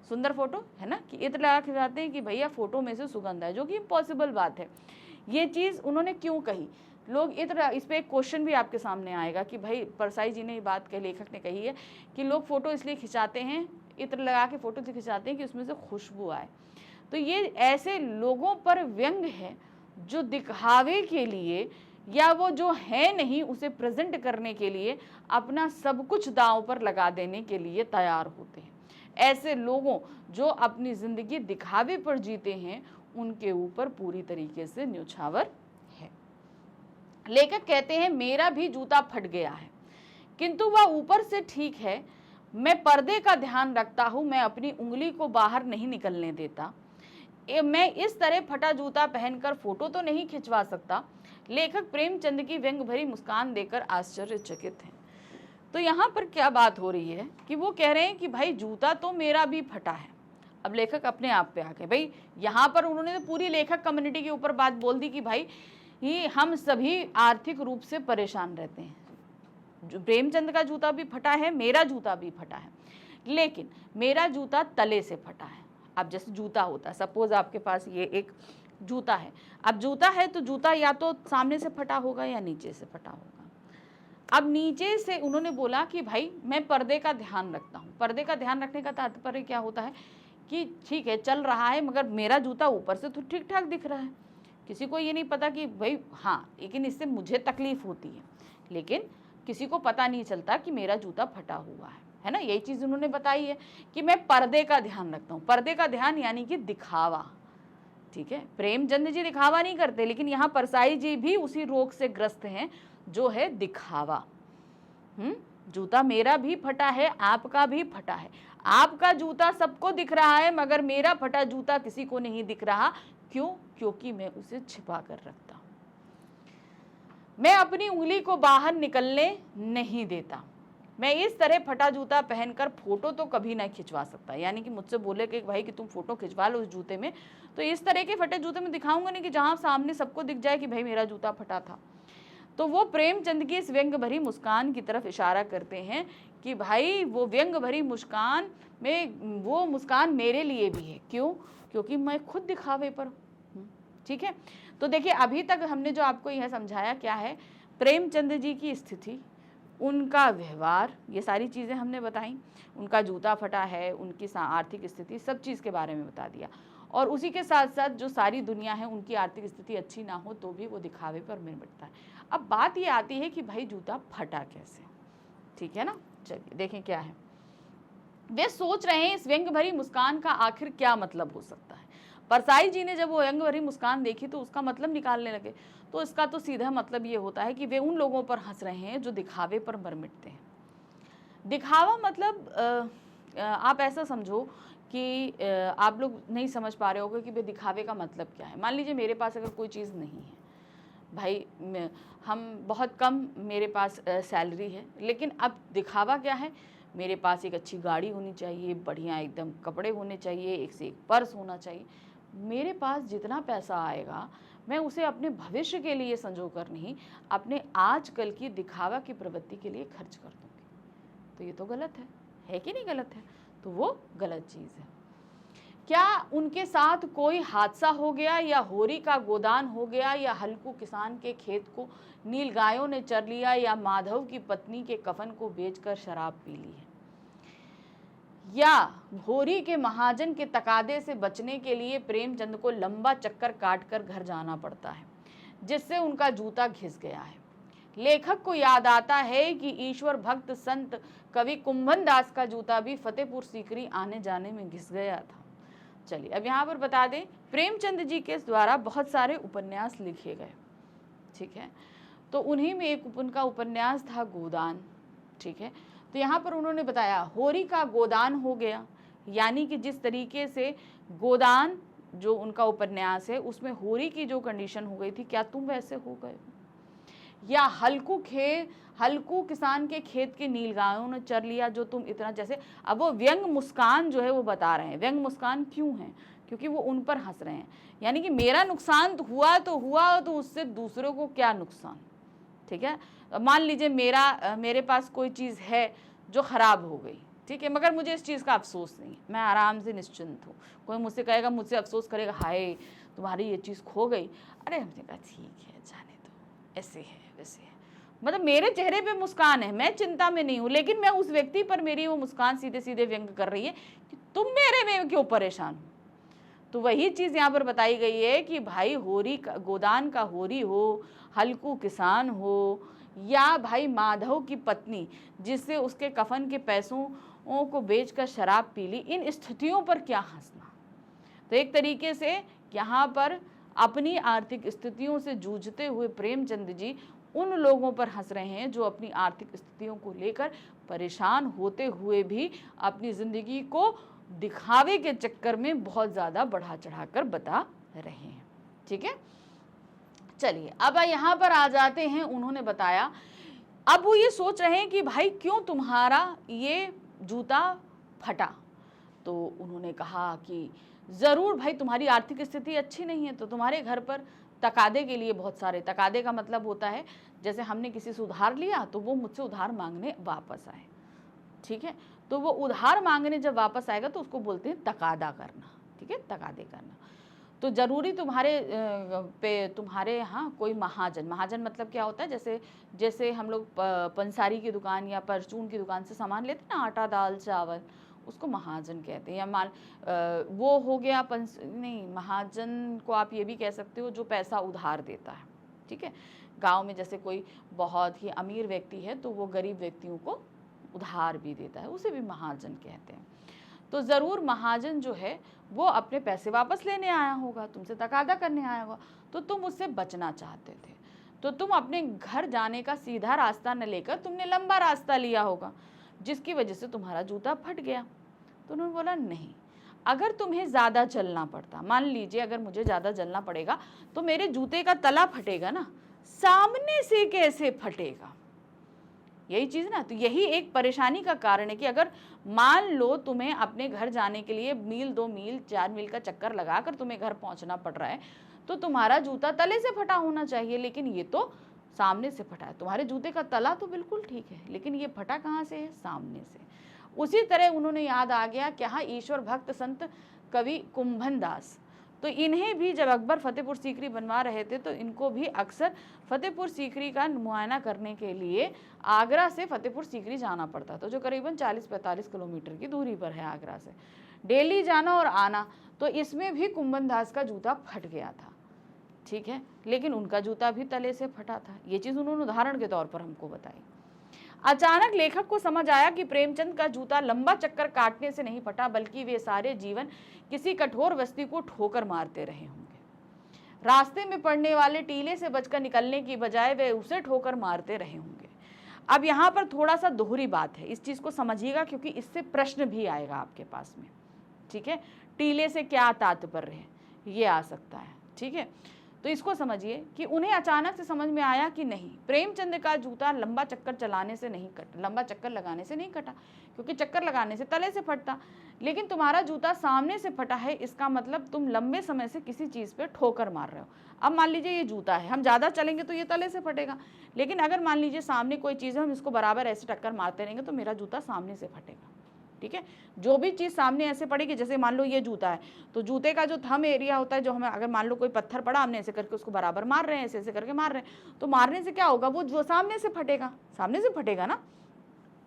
सुंदर फोटो है ना, कि इत्र लगा खिंचवाते हैं कि भैया फ़ोटो में से सुगंध आए, जो कि इम्पॉसिबल बात है। ये चीज़ उन्होंने क्यों कही, लोग इत्र, इस पर एक क्वेश्चन भी आपके सामने आएगा कि भाई परसाई जी ने ये बात कही, लेखक ने कही है कि लोग फ़ोटो इसलिए खिंचाते हैं, इत्र लगा के फ़ोटो से खिंचाते हैं कि उसमें से खुशबू आए। तो ये ऐसे लोगों पर व्यंग है जो दिखावे के लिए या वो जो है नहीं उसे प्रेजेंट करने के लिए अपना सब कुछ दांव पर लगा देने के लिए तैयार होते हैं। ऐसे लोगों जो अपनी ज़िंदगी दिखावे पर जीते हैं उनके ऊपर पूरी तरीके से न्यौछावर है। लेखक कहते हैं मेरा भी जूता फट गया है किंतु वह ऊपर से ठीक है, मैं पर्दे का ध्यान रखता हूँ, मैं अपनी उंगली को बाहर नहीं निकलने देता, मैं इस तरह फटा जूता पहनकर फ़ोटो तो नहीं खिंचवा सकता। लेखक प्रेमचंद की व्यंग भरी मुस्कान देकर आश्चर्यचकित हैं। तो यहाँ पर क्या बात हो रही है कि वो कह रहे हैं कि भाई जूता तो मेरा भी फटा है। अब लेखक अपने आप पे आके, भाई यहाँ पर उन्होंने पूरी लेखक कम्युनिटी के ऊपर बात बोल दी कि भाई ये हम सभी आर्थिक रूप से परेशान रहते हैं, जो प्रेमचंद का जूता भी फटा है, मेरा जूता भी फटा है, लेकिन मेरा जूता तले से फटा है। अब जैसे जूता होता है, सपोज आपके पास ये एक जूता है, अब जूता है तो जूता या तो सामने से फटा होगा या नीचे से फटा होगा। अब नीचे से उन्होंने बोला कि भाई मैं पर्दे का ध्यान रखता हूँ। पर्दे का ध्यान रखने का तात्पर्य क्या होता है कि ठीक है चल रहा है मगर मेरा जूता ऊपर से तो ठीक ठाक दिख रहा है। किसी को ये नहीं पता कि भाई हाँ, लेकिन इससे मुझे तकलीफ होती है, लेकिन किसी को पता नहीं चलता कि मेरा जूता फटा हुआ है ना। यही चीज़ उन्होंने बताई है कि मैं पर्दे का ध्यान रखता हूँ। पर्दे का ध्यान यानी कि दिखावा, ठीक है। प्रेमचंद जी दिखावा नहीं करते, लेकिन यहाँ परसाई जी भी उसी रोग से ग्रस्त हैं जो है दिखावा। जूता मेरा भी फटा है, आपका भी फटा है। आपका जूता सबको दिख रहा है मगर मेरा फटा जूता किसी को नहीं दिख रहा। क्यों? क्योंकि मैं उसे छिपा कर रखता हूं। मैं अपनी उंगली को बाहर निकलने नहीं देता। मैं इस तरह फटा जूता पहनकर फोटो तो कभी नहीं खिंचवा सकता। यानी कि मुझसे बोले कि भाई कि तुम फोटो खिंचवा लो उस जूते में, तो इस तरह के फटे जूते में दिखाऊंगा नहीं कि जहां सामने सबको दिख जाए कि भाई मेरा जूता फटा था। तो वो प्रेमचंद की इस व्यंग भरी मुस्कान की तरफ इशारा करते हैं कि भाई वो व्यंग भरी मुस्कान में वो मुस्कान मेरे लिए भी है। क्यों? क्योंकि मैं खुद दिखावे पर हूँ, ठीक है। तो देखिए अभी तक हमने जो आपको यह समझाया क्या है, प्रेमचंद जी की स्थिति, उनका व्यवहार, ये सारी चीज़ें हमने बताई। उनका जूता फटा है, उनकी आर्थिक स्थिति, सब चीज़ के बारे में बता दिया। और उसी के साथ साथ जो सारी दुनिया है उनकी आर्थिक स्थिति अच्छी ना हो तो भी वो दिखावे पर मिल बैठता है। अब बात ये आती है कि भाई जूता फटा कैसे, ठीक है ना। चलिए देखें क्या है। वे सोच रहे हैं इस व्यंग भरी मुस्कान का आखिर क्या मतलब हो सकता है। परसाई जी ने जब वो व्यंग भरी मुस्कान देखी तो उसका मतलब निकालने लगे। तो इसका तो सीधा मतलब ये होता है कि वे उन लोगों पर हंस रहे हैं जो दिखावे पर मर मिटते हैं। दिखावा मतलब आप ऐसा समझो कि आप लोग नहीं समझ पा रहे होगे कि वे दिखावे का मतलब क्या है। मान लीजिए मेरे पास अगर कोई चीज़ नहीं है, भाई हम बहुत कम मेरे पास सैलरी है, लेकिन अब दिखावा क्या है, मेरे पास एक अच्छी गाड़ी होनी चाहिए, बढ़िया एकदम कपड़े होने चाहिए, एक से एक पर्स होना चाहिए। मेरे पास जितना पैसा आएगा मैं उसे अपने भविष्य के लिए संजो कर नहीं, अपने आजकल की दिखावा की प्रवृत्ति के लिए खर्च कर दूँगी। तो ये तो गलत है कि नहीं गलत है? तो वो गलत चीज़ है। क्या उनके साथ कोई हादसा हो गया, या होरी का गोदान हो गया, या हल्कू किसान के खेत को नील गायों ने चर लिया, या माधव की पत्नी के कफन को बेचकर शराब पी ली है, या होरी के महाजन के तकादे से बचने के लिए प्रेमचंद को लंबा चक्कर काटकर घर जाना पड़ता है जिससे उनका जूता घिस गया है। लेखक को याद आता है कि ईश्वर भक्त संत कवि कुंभन दास का जूता भी फतेहपुर सीकरी आने जाने में घिस गया था। चलिए अब यहाँ पर बता दें, प्रेमचंद जी के द्वारा बहुत सारे उपन्यास लिखे गए, ठीक है। तो उन्हीं में एक उनका उपन्यास था गोदान, ठीक है। तो यहाँ पर उन्होंने बताया होरी का गोदान हो गया, यानी कि जिस तरीके से गोदान जो उनका उपन्यास है उसमें होरी की जो कंडीशन हो गई थी, क्या तुम वैसे हो गए? या हल्कू किसान के खेत के नील गायों ने चर लिया जो तुम इतना, जैसे अब वो व्यंग मुस्कान जो है वो बता रहे हैं। व्यंग मुस्कान क्यों है? क्योंकि वो उन पर हंस रहे हैं। यानी कि मेरा नुकसान तो हुआ तो उससे दूसरों को क्या नुकसान, ठीक है। मान लीजिए मेरे पास कोई चीज़ है जो ख़राब हो गई, ठीक है, मगर मुझे इस चीज़ का अफसोस नहीं, मैं आराम से निश्चिंत हूँ। कोई मुझसे कहेगा, मुझसे अफसोस करेगा, हाय तुम्हारी ये चीज़ खो गई, अरे हमने कहा ठीक है जाने दो, ऐसे है वैसे है। मतलब मेरे चेहरे पे मुस्कान है, मैं चिंता में नहीं हूँ, लेकिन मैं उस व्यक्ति पर मेरी वो मुस्कान सीधे सीधे व्यंग कर रही है कि तुम मेरे में क्यों परेशान हो। तो वही चीज़ यहाँ पर बताई गई है कि भाई होरी का गोदान का होरी हो, हल्कू किसान हो, या भाई माधव की पत्नी जिससे उसके कफन के पैसों को बेचकर शराब पी ली, इन स्थितियों पर क्या हंसना। तो एक तरीके से यहाँ पर अपनी आर्थिक स्थितियों से जूझते हुए प्रेमचंद जी उन लोगों पर हंस रहे हैं जो अपनी आर्थिक स्थितियों को लेकर परेशान होते हुए भी अपनी ज़िंदगी को दिखावे के चक्कर में बहुत ज़्यादा बढ़ा चढ़ाकर बता रहे हैं, ठीक है। चलिए अब यहाँ पर आ जाते हैं। उन्होंने बताया, अब वो ये सोच रहे हैं कि भाई क्यों तुम्हारा ये जूता फटा। तो उन्होंने कहा कि ज़रूर भाई तुम्हारी आर्थिक स्थिति अच्छी नहीं है, तो तुम्हारे घर पर तकादे के लिए बहुत सारे, तकादे का मतलब होता है जैसे हमने किसी से उधार लिया तो वो मुझसे उधार मांगने वापस आए, ठीक है। तो वो उधार मांगने जब वापस आएगा तो उसको बोलते हैं तकादा करना, ठीक है, तकादे करना। तो ज़रूरी तुम्हारे यहाँ कोई महाजन मतलब क्या होता है, जैसे हम लोग पंसारी की दुकान या परचून की दुकान से सामान लेते हैं ना, आटा दाल चावल, उसको महाजन कहते हैं। या वो हो गया नहीं, महाजन को आप ये भी कह सकते हो जो पैसा उधार देता है, ठीक है। गांव में जैसे कोई बहुत ही अमीर व्यक्ति है तो वो गरीब व्यक्तियों को उधार भी देता है, उसे भी महाजन कहते हैं। तो ज़रूर महाजन जो है वो अपने पैसे वापस लेने आया होगा, तुमसे तकादा करने आया होगा, तो तुम उससे बचना चाहते थे, तो तुम अपने घर जाने का सीधा रास्ता न लेकर तुमने लंबा रास्ता लिया होगा, जिसकी वजह से तुम्हारा जूता फट गया। तो उन्होंने बोला नहीं, अगर तुम्हें ज़्यादा चलना पड़ता, मान लीजिए अगर मुझे ज़्यादा चलना पड़ेगा तो मेरे जूते का तला फटेगा ना, सामने से कैसे फटेगा, यही चीज़ ना। तो यही एक परेशानी का कारण है कि अगर मान लो तुम्हें अपने घर जाने के लिए मील 2 मील 4 मील का चक्कर लगाकर तुम्हें घर पहुंचना पड़ रहा है, तो तुम्हारा जूता तले से फटा होना चाहिए, लेकिन ये तो सामने से फटा है। तुम्हारे जूते का तला तो बिल्कुल ठीक है, लेकिन ये फटा कहाँ से है, सामने से। उसी तरह उन्होंने याद आ गया क्या, ईश्वर भक्त संत कवि कुंभन दास, तो इन्हें भी जब अकबर फतेहपुर सीकरी बनवा रहे थे तो इनको भी अक्सर फतेहपुर सीकरी का मुआयना करने के लिए आगरा से फतेहपुर सीकरी जाना पड़ता था, जो करीबन 40-45 किलोमीटर की दूरी पर है आगरा से, डेली जाना और आना। तो इसमें भी कुंभन दास का जूता फट गया था, ठीक है, लेकिन उनका जूता भी तले से फटा था। ये चीज़ उन्होंने उदाहरण के तौर पर हमको बताई। अचानक लेखक को समझ आया कि प्रेमचंद का जूता लंबा चक्कर काटने से नहीं फटा, बल्कि वे सारे जीवन किसी कठोर वस्तु को ठोकर मारते रहे होंगे। रास्ते में पड़ने वाले टीले से बचकर निकलने की बजाय वे उसे ठोकर मारते रहे होंगे। अब यहाँ पर थोड़ा सा दोहरी बात है, इस चीज़ को समझिएगा क्योंकि इससे प्रश्न भी आएगा आपके पास में, ठीक है। टीले से क्या तात्पर्य है, ये आ सकता है, ठीक है। तो इसको समझिए कि उन्हें अचानक से समझ में आया कि नहीं, प्रेमचंद का जूता लंबा चक्कर चलाने से नहीं कटा, लंबा चक्कर लगाने से नहीं कटा, क्योंकि चक्कर लगाने से तले से फटता, लेकिन तुम्हारा जूता सामने से फटा है, इसका मतलब तुम लंबे समय से किसी चीज़ पे ठोकर मार रहे हो। अब मान लीजिए ये जूता है, हम ज़्यादा चलेंगे तो ये तले से फटेगा, लेकिन अगर मान लीजिए सामने कोई चीज़ है, हम इसको बराबर ऐसे टक्कर मारते रहेंगे तो मेरा जूता सामने से फटेगा, ठीक है। जो भी चीज़ सामने ऐसे पड़ेगी, जैसे मान लो ये जूता है, तो जूते का जो थंब एरिया होता है, जो हमें अगर मान लो कोई पत्थर पड़ा, हमने ऐसे करके उसको बराबर मार रहे हैं, ऐसे ऐसे करके मार रहे हैं, तो मारने से क्या होगा, वो जो सामने से फटेगा ना।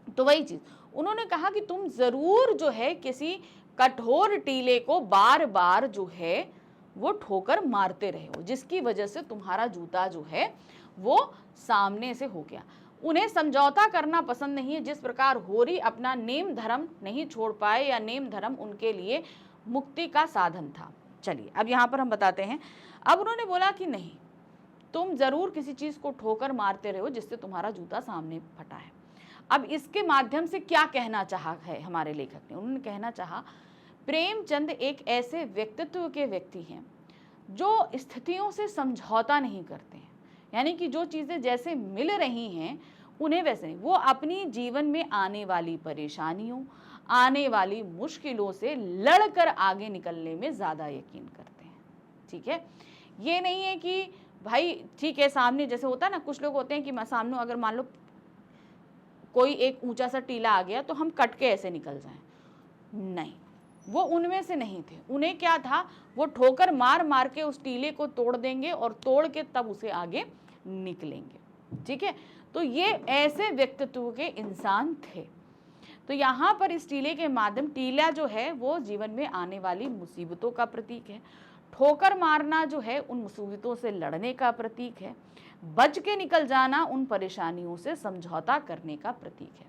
तो वही चीज़ उन्होंने कहा कि तुम ज़रूर जो है किसी कठोर टीले को बार बार जो है वो ठोकर मारते रहे हो, जिसकी वजह से तुम्हारा जूता जो है वो सामने से हो गया। उन्हें समझौता करना पसंद नहीं है, जिस प्रकार होरी अपना नेम धर्म नहीं छोड़ पाए, या नेम धर्म उनके लिए मुक्ति का साधन था। चलिए अब यहाँ पर हम बताते हैं। अब उन्होंने बोला कि नहीं, तुम ज़रूर किसी चीज़ को ठोकर मारते रहे हो जिससे तुम्हारा जूता सामने फटा है। अब इसके माध्यम से क्या कहना चाहा है हमारे लेखक ने, उन्होंने कहना चाहा प्रेमचंद एक ऐसे व्यक्तित्व के व्यक्ति हैं जो स्थितियों से समझौता नहीं करते हैं, यानी कि जो चीज़ें जैसे मिल रही हैं उन्हें वैसे नहीं, वो अपनी जीवन में आने वाली परेशानियों, आने वाली मुश्किलों से लड़कर आगे निकलने में ज़्यादा यकीन करते हैं, ठीक है। ये नहीं है कि भाई ठीक है, सामने जैसे होता है ना, कुछ लोग होते हैं कि सामने अगर मान लो कोई एक ऊंचा सा टीला आ गया तो हम कट के ऐसे निकल जाएं, नहीं, वो उनमें से नहीं थे। उन्हें क्या था, वो ठोकर मार मार के उस टीले को तोड़ देंगे और तोड़ के तब उसे आगे निकलेंगे, ठीक है। तो ये ऐसे व्यक्तित्व के इंसान थे। तो यहाँ पर इस टीले के माध्यम, टीला जो है वो जीवन में आने वाली मुसीबतों का प्रतीक है, ठोकर मारना जो है उन मुसीबतों से लड़ने का प्रतीक है, बच के निकल जाना उन परेशानियों से समझौता करने का प्रतीक है।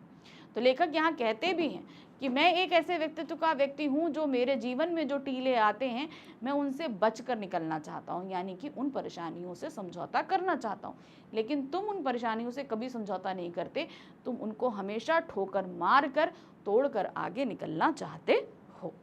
तो लेखक यहाँ कहते भी हैं कि मैं एक ऐसे व्यक्तित्व का व्यक्ति हूँ जो मेरे जीवन में जो टीले आते हैं मैं उनसे बचकर निकलना चाहता हूँ, यानी कि उन परेशानियों से समझौता करना चाहता हूँ। लेकिन तुम उन परेशानियों से कभी समझौता नहीं करते, तुम उनको हमेशा ठोकर मार कर तोड़ कर आगे निकलना चाहते हो।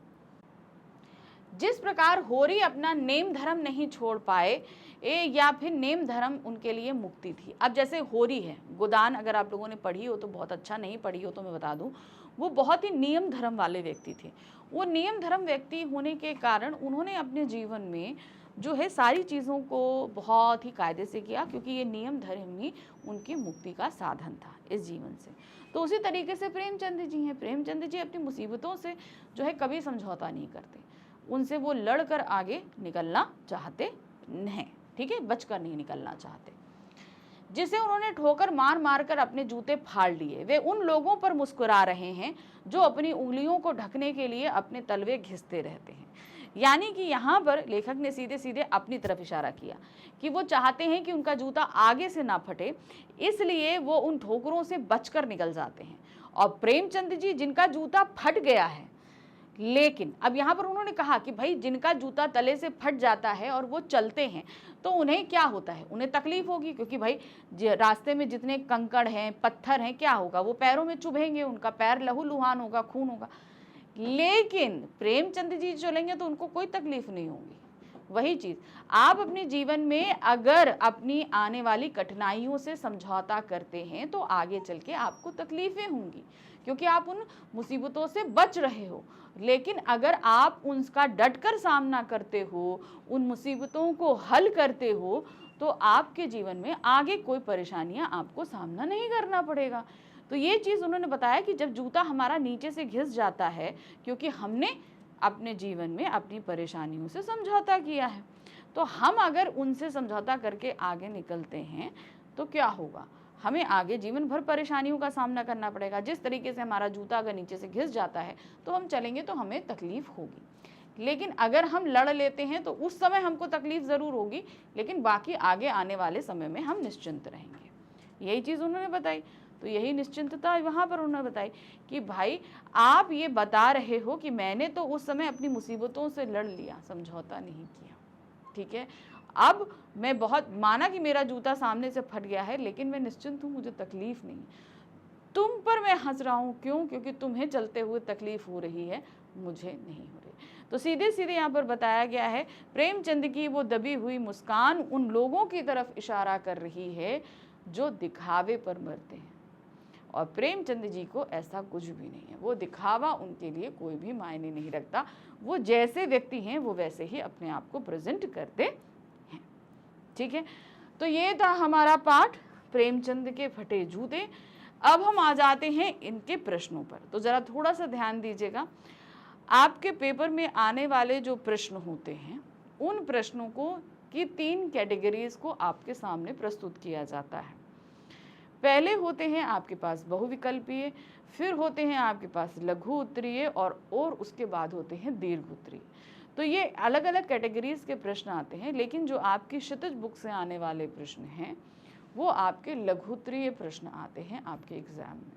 जिस प्रकार होरी अपना नेम धर्म नहीं छोड़ पाए, या फिर नेम धर्म उनके लिए मुक्ति थी। अब जैसे होरी है, गोदान अगर आप लोगों ने पढ़ी हो तो बहुत अच्छा, नहीं पढ़ी हो तो मैं बता दूं, वो बहुत ही नियम धर्म वाले व्यक्ति थे। वो नियम धर्म व्यक्ति होने के कारण उन्होंने अपने जीवन में जो है सारी चीज़ों को बहुत ही कायदे से किया, क्योंकि ये नियम धर्म ही उनकी मुक्ति का साधन था इस जीवन से। तो उसी तरीके से प्रेमचंद जी हैं। प्रेमचंद जी अपनी मुसीबतों से जो है कभी समझौता नहीं करते, उनसे वो लड़कर आगे निकलना चाहते हैं, ठीक है, बचकर नहीं निकलना चाहते। जिसे उन्होंने ठोकर मार मार कर अपने जूते फाड़ लिए। वे उन लोगों पर मुस्कुरा रहे हैं जो अपनी उंगलियों को ढकने के लिए अपने तलवे घिसते रहते हैं। यानी कि यहाँ पर लेखक ने सीधे सीधे अपनी तरफ इशारा किया कि वो चाहते हैं कि उनका जूता आगे से ना फटे, इसलिए वो उन ठोकरों से बचकर निकल जाते हैं। और प्रेमचंद जी जिनका जूता फट गया है, लेकिन अब यहाँ पर उन्होंने कहा कि भाई जिनका जूता तले से फट जाता है और वो चलते हैं तो उन्हें क्या होता है, उन्हें तकलीफ होगी, क्योंकि भाई रास्ते में जितने कंकड़ हैं, पत्थर हैं, क्या होगा, वो पैरों में चुभेंगे, उनका पैर लहूलुहान होगा, खून होगा। लेकिन प्रेमचंद जी चलेंगे तो उनको कोई तकलीफ नहीं होगी। वही चीज आप अपने जीवन में अगर अपनी आने वाली कठिनाइयों से समझौता करते हैं तो आगे चल के आपको तकलीफें होंगी, क्योंकि आप उन मुसीबतों से बच रहे हो। लेकिन अगर आप उनका डटकर सामना करते हो, उन मुसीबतों को हल करते हो, तो आपके जीवन में आगे कोई परेशानियां आपको सामना नहीं करना पड़ेगा। तो ये चीज़ उन्होंने बताया कि जब जूता हमारा नीचे से घिस जाता है, क्योंकि हमने अपने जीवन में अपनी परेशानियों से समझौता किया है, तो हम अगर उनसे समझौता करके आगे निकलते हैं तो क्या होगा, हमें आगे जीवन भर परेशानियों का सामना करना पड़ेगा। जिस तरीके से हमारा जूता अगर नीचे से घिस जाता है तो हम चलेंगे तो हमें तकलीफ होगी, लेकिन अगर हम लड़ लेते हैं तो उस समय हमको तकलीफ ज़रूर होगी, लेकिन बाकी आगे आने वाले समय में हम निश्चिंत रहेंगे। यही चीज़ उन्होंने बताई। तो यही निश्चिंतता वहाँ पर उन्होंने बताई कि भाई आप ये बता रहे हो कि मैंने तो उस समय अपनी मुसीबतों से लड़ लिया, समझौता नहीं किया, ठीक है, अब मैं बहुत माना कि मेरा जूता सामने से फट गया है, लेकिन मैं निश्चिंत हूँ, मुझे तकलीफ नहीं। तुम पर मैं हंस रहा हूँ, क्यों? क्योंकि तुम्हें चलते हुए तकलीफ हो रही है, मुझे नहीं हो रही। तो सीधे सीधे यहाँ पर बताया गया है, प्रेमचंद की वो दबी हुई मुस्कान उन लोगों की तरफ इशारा कर रही है जो दिखावे पर मरते हैं, और प्रेमचंद जी को ऐसा कुछ भी नहीं है। वो दिखावा उनके लिए कोई भी मायने नहीं रखता, वो जैसे व्यक्ति हैं वो वैसे ही अपने आप को प्रेजेंट करते हैं, ठीक है। तो ये था हमारा पाठ प्रेमचंद के फटे जूते। अब हम आ जाते हैं इनके प्रश्नों पर। तो जरा थोड़ा सा ध्यान दीजिएगा, आपके पेपर में आने वाले जो प्रश्न होते हैं उन प्रश्नों को की 3 कैटेगरीज को आपके सामने प्रस्तुत किया जाता है। पहले होते हैं आपके पास बहुविकल्पीय, फिर होते हैं आपके पास लघु उत्तरीय, और उसके बाद होते हैं दीर्घ उत्तरीय। तो ये अलग अलग कैटेगरीज के प्रश्न आते हैं, लेकिन जो आपकी क्षितिज बुक से आने वाले प्रश्न हैं वो आपके लघु उत्तरीय प्रश्न आते हैं आपके एग्जाम में,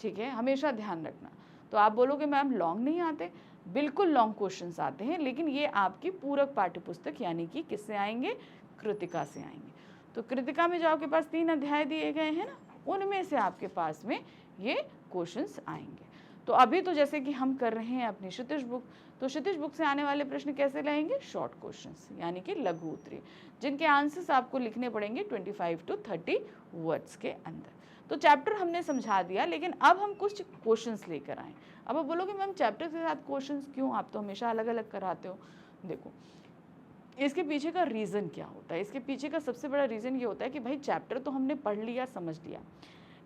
ठीक है, हमेशा ध्यान रखना। तो आप बोलोगे मैम लॉन्ग नहीं आते, बिल्कुल लॉन्ग क्वेश्चंस आते हैं, लेकिन ये आपकी पूरक पाठ्यपुस्तक यानी कि किससे आएंगे, कृतिका से आएंगे। तो कृतिका में जो आपके पास 3 अध्याय दिए गए हैं ना, उनमें से आपके पास में ये क्वेश्चंस आएंगे। तो अभी तो जैसे कि हम कर रहे हैं अपनी क्षितिज बुक, तो क्षितिज बुक से आने वाले प्रश्न कैसे लाएंगे, शॉर्ट क्वेश्चंस यानी कि लघु उत्तरीय, जिनके आंसर्स आपको लिखने पड़ेंगे 25 to 30 वर्ड्स के अंदर। तो चैप्टर हमने समझा दिया, लेकिन अब हम कुछ क्वेश्चंस लेकर आए। अब आप बोलोगे मैम चैप्टर के साथ क्वेश्चंस क्यों, आप तो हमेशा अलग अलग कराते हो। देखो इसके पीछे का रीज़न क्या होता है, इसके पीछे का सबसे बड़ा रीज़न ये होता है कि भाई चैप्टर तो हमने पढ़ लिया, समझ लिया,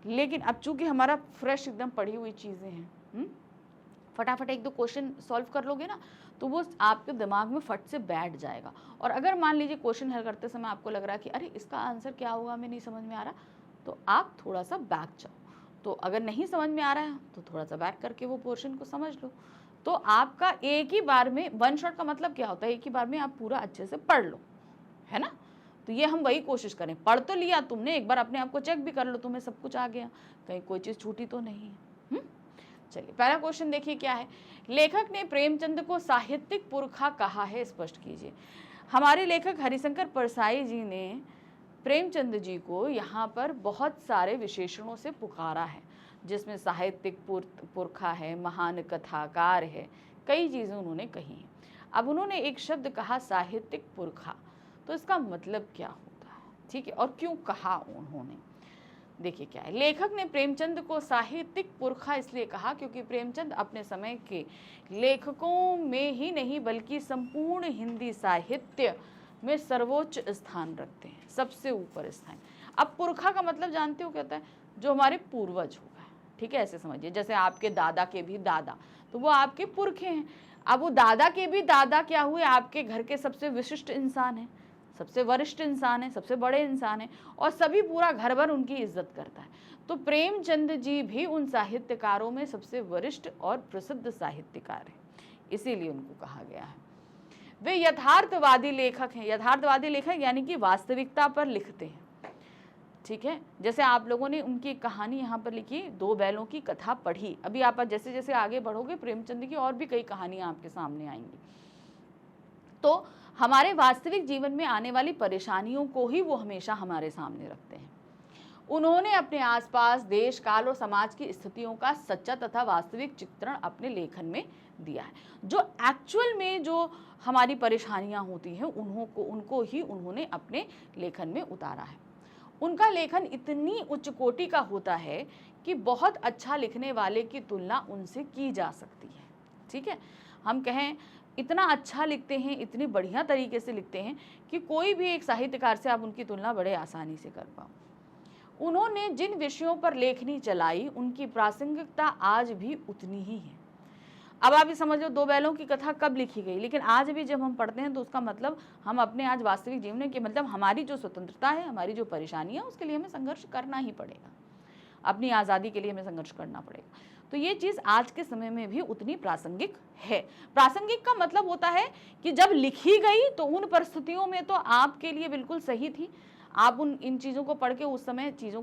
लेकिन अब चूंकि हमारा फ्रेश एकदम पढ़ी हुई चीज़ें हैं, फटाफट 1-2 क्वेश्चन सॉल्व कर लोगे ना तो वो आपके दिमाग में फट से बैठ जाएगा। और अगर मान लीजिए क्वेश्चन हल करते समय आपको लग रहा है कि अरे इसका आंसर क्या होगा, हमें नहीं समझ में आ रहा, तो आप थोड़ा सा बैक जाओ। तो अगर नहीं समझ में आ रहा है तो थोड़ा सा बैक करके वो पोर्शन को समझ लो, तो आपका एक ही बार में, वन शॉट का मतलब क्या होता है, एक ही बार में आप पूरा अच्छे से पढ़ लो, है ना। तो ये हम वही कोशिश करें, पढ़ तो लिया तुमने, एक बार अपने आप को चेक भी कर लो तुम्हें सब कुछ आ गया, कहीं कोई चीज़ छूटी तो नहीं है। चलिए पहला क्वेश्चन देखिए क्या है, लेखक ने प्रेमचंद को साहित्यिक पुरखा कहा है, स्पष्ट कीजिए। हमारे लेखक हरिशंकर परसाई जी ने प्रेमचंद जी को यहाँ पर बहुत सारे विशेषणों से पुकारा है, जिसमें साहित्यिक पुरखा है, महान कथाकार है, कई चीज़ें उन्होंने कही हैं। अब उन्होंने एक शब्द कहा साहित्यिक पुरखा, तो इसका मतलब क्या होता है, ठीक है, और क्यों कहा उन्होंने। देखिए क्या है, लेखक ने प्रेमचंद को साहित्यिक पुरखा इसलिए कहा क्योंकि प्रेमचंद अपने समय के लेखकों में ही नहीं बल्कि संपूर्ण हिंदी साहित्य में सर्वोच्च स्थान रखते हैं, सबसे ऊपर स्थान। अब पुरखा का मतलब जानते हो क्या होता है, जो हमारे पूर्वज हो गए, ठीक है, ऐसे समझिए, जैसे आपके दादा के भी दादा, तो वो आपके पुरखे हैं। अब वो दादा के भी दादा क्या हुए, आपके घर के सबसे विशिष्ट इंसान हैं, सबसे वरिष्ठ इंसान है, सबसे बड़े इंसान है और सभी पूरा घर भर उनकी इज्जत करता है। तो प्रेमचंद जी भी उन साहित्यकारों में सबसे वरिष्ठ और प्रसिद्ध साहित्यकार हैं, इसीलिए उनको कहा गया है। वे यथार्थवादी लेखक हैं। यथार्थवादी लेखक यानी कि वास्तविकता पर लिखते हैं, ठीक है। जैसे आप लोगों ने उनकी कहानी यहाँ पर लिखी, दो बैलों की कथा पढ़ी। अभी आप जैसे जैसे आगे बढ़ोगे प्रेमचंद की और भी कई कहानियां आपके सामने आएंगी। तो हमारे वास्तविक जीवन में आने वाली परेशानियों को ही वो हमेशा हमारे सामने रखते हैं। उन्होंने अपने आसपास देश, काल और समाज की स्थितियों का सच्चा तथा वास्तविक चित्रण अपने लेखन में दिया है। जो एक्चुअल में जो हमारी परेशानियां होती हैं उनको ही उन्होंने अपने लेखन में उतारा है। उनका लेखन इतनी उच्च कोटि का होता है कि बहुत अच्छा लिखने वाले की तुलना उनसे की जा सकती है, ठीक है। हम कहें इतना अच्छा लिखते हैं, इतनी बढ़िया तरीके से लिखते हैं कि कोई भी एक साहित्यकार से आप उनकी तुलना बड़े आसानी से कर पाओ। उन्होंने जिन विषयों पर लेखनी चलाई उनकी प्रासंगिकता आज भी उतनी ही है। अब आप ये समझ लो, दो बैलों की कथा कब लिखी गई, लेकिन आज भी जब हम पढ़ते हैं तो उसका मतलब हम अपने आज वास्तविक जीवन के मतलब हमारी जो स्वतंत्रता है, हमारी जो परेशानियां, उसके लिए हमें संघर्ष करना ही पड़ेगा। अपनी आज़ादी के लिए हमें संघर्ष करना पड़ेगा। तो ये चीज़ आज के समय में भी उतनी प्रासंगिक है। प्रासंगिक का मतलब होता है कि जब लिखी गई तो उन परिस्थितियों में तो आपके लिए बिल्कुल सही थी, आप इन चीज़ों को पढ़ के उस समय चीज़ों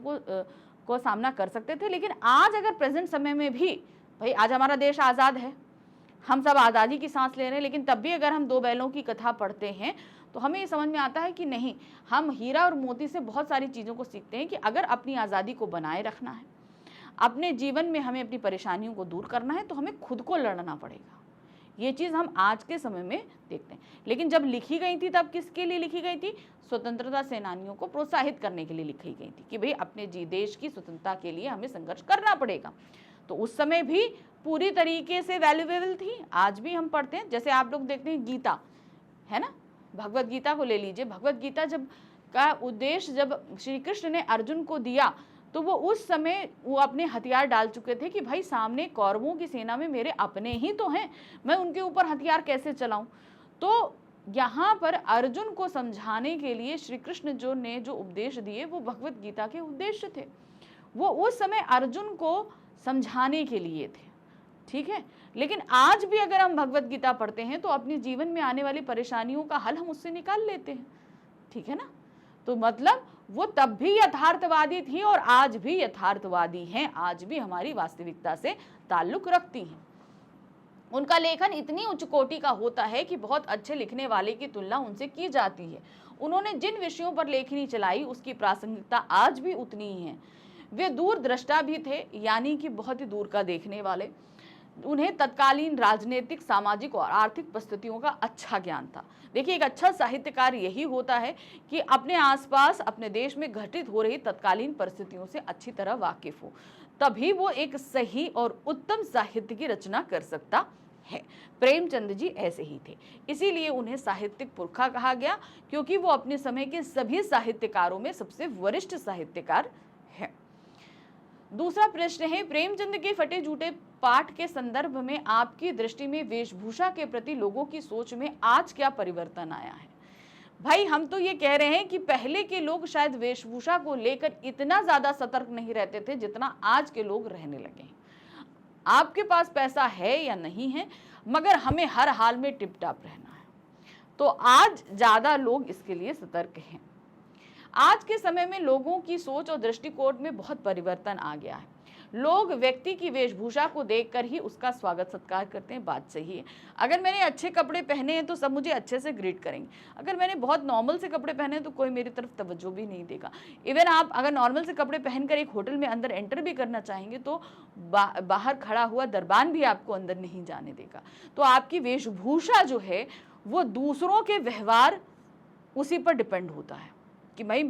को सामना कर सकते थे। लेकिन आज अगर प्रेजेंट समय में भी, भाई आज हमारा देश आज़ाद है, हम सब आज़ादी की सांस ले रहे हैं, लेकिन तब भी अगर हम दो बैलों की कथा पढ़ते हैं तो हमें ये समझ में आता है कि नहीं, हम हीरा और मोती से बहुत सारी चीज़ों को सीखते हैं कि अगर अपनी आज़ादी को बनाए रखना है, अपने जीवन में हमें अपनी परेशानियों को दूर करना है, तो हमें खुद को लड़ना पड़ेगा। ये चीज़ हम आज के समय में देखते हैं। लेकिन जब लिखी गई थी तब किसके लिए लिखी गई थी? स्वतंत्रता सेनानियों को प्रोत्साहित करने के लिए लिखी गई थी कि भाई अपने देश की स्वतंत्रता के लिए हमें संघर्ष करना पड़ेगा। तो उस समय भी पूरी तरीके से वैल्यूएबल थी, आज भी हम पढ़ते हैं। जैसे आप लोग देखते हैं गीता, है ना, भगवत गीता को ले लीजिए। भगवत गीता जब का उद्देश्य जब श्री कृष्ण ने अर्जुन को दिया तो वो उस समय वो अपने हथियार डाल चुके थे कि भाई सामने कौरवों की सेना में मेरे अपने ही तो हैं, मैं उनके ऊपर हथियार कैसे चलाऊं। तो यहाँ पर अर्जुन को समझाने के लिए श्री कृष्ण जो उपदेश दिए वो भगवत गीता के उद्देश्य थे। वो उस समय अर्जुन को समझाने के लिए थे, ठीक है। लेकिन आज भी अगर हम भगवत गीता पढ़ते हैं तो अपने जीवन में आने वाली परेशानियों का हल हम उससे निकाल लेते हैं, ठीक है ना। तो मतलब वो तब भी यथार्थवादी थी और आज भी यथार्थवादी हैं, आज भी हमारी वास्तविकता से ताल्लुक रखती हैं। उनका लेखन इतनी उच्च कोटि का होता है कि बहुत अच्छे लिखने वाले की तुलना उनसे की जाती है। उन्होंने जिन विषयों पर लेखनी चलाई उसकी प्रासंगिकता आज भी उतनी ही है। वे दूरदृष्टा भी थे, यानी कि बहुत ही दूर का देखने वाले। उन्हें तत्कालीन राजनीतिक, सामाजिक और आर्थिक परिस्थितियों का अच्छा ज्ञान था। देखिए, एक अच्छा साहित्यकार यही होता है कि अपने आसपास, अपने देश में घटित हो रही तत्कालीन परिस्थितियों से अच्छी तरह वाकिफ हो, तभी वो एक सही और उत्तम साहित्य की रचना कर सकता है। प्रेमचंद जी ऐसे ही थे, इसीलिए उन्हें साहित्यिक पुरखा कहा गया, क्योंकि वो अपने समय के सभी साहित्यकारों में सबसे वरिष्ठ साहित्यकार है। दूसरा प्रश्न है, प्रेमचंद के फटे झूठे पाठ के संदर्भ में आपकी दृष्टि में वेशभूषा के प्रति लोगों की सोच में आज क्या परिवर्तन आया है? भाई, हम तो ये कह रहे हैं कि पहले के लोग शायद वेशभूषा को लेकर इतना ज्यादा सतर्क नहीं रहते थे जितना आज के लोग रहने लगे हैं। आपके पास पैसा है या नहीं है, मगर हमें हर हाल में टिप टाप रहना है, तो आज ज्यादा लोग इसके लिए सतर्क हैं। आज के समय में लोगों की सोच और दृष्टिकोण में बहुत परिवर्तन आ गया है। लोग व्यक्ति की वेशभूषा को देखकर ही उसका स्वागत सत्कार करते हैं, बात सही है। अगर मैंने अच्छे कपड़े पहने हैं तो सब मुझे अच्छे से ग्रीट करेंगे, अगर मैंने बहुत नॉर्मल से कपड़े पहने हैं तो कोई मेरी तरफ तवज्जो भी नहीं देगा। इवन आप अगर नॉर्मल से कपड़े पहनकर एक होटल में अंदर एंटर भी करना चाहेंगे तो बाहर खड़ा हुआ दरबान भी आपको अंदर नहीं जाने देगा। तो आपकी वेशभूषा जो है वो दूसरों के व्यवहार उसी पर डिपेंड होता है कि भाई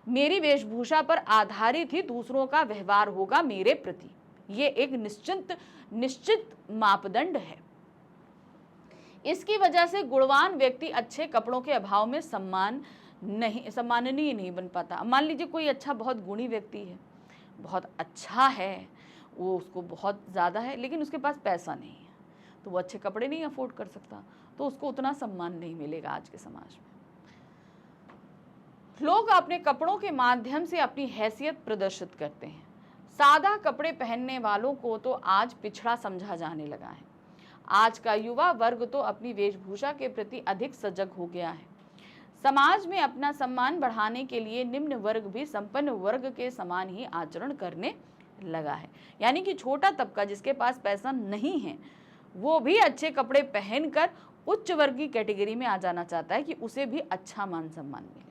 मेरी वेशभूषा पर आधारित ही दूसरों का व्यवहार होगा मेरे प्रति। ये एक निश्चित मापदंड है। इसकी वजह से गुणवान व्यक्ति अच्छे कपड़ों के अभाव में सम्माननीय नहीं बन पाता। मान लीजिए कोई अच्छा बहुत गुणी व्यक्ति है, बहुत अच्छा है, वो उसको बहुत ज़्यादा है, लेकिन उसके पास पैसा नहीं है, तो वो अच्छे कपड़े नहीं अफोर्ड कर सकता, तो उसको उतना सम्मान नहीं मिलेगा आज के समाज में। लोग अपने कपड़ों के माध्यम से अपनी हैसियत प्रदर्शित करते हैं। सादा कपड़े पहनने वालों को तो आज पिछड़ा समझा जाने लगा है। आज का युवा वर्ग तो अपनी वेशभूषा के प्रति अधिक सजग हो गया है। समाज में अपना सम्मान बढ़ाने के लिए निम्न वर्ग भी संपन्न वर्ग के समान ही आचरण करने लगा है। यानी कि छोटा तबका जिसके पास पैसा नहीं है वो भी अच्छे कपड़े पहनकर उच्च वर्ग की कैटेगरी में आ जाना चाहता है कि उसे भी अच्छा मान सम्मान मिले।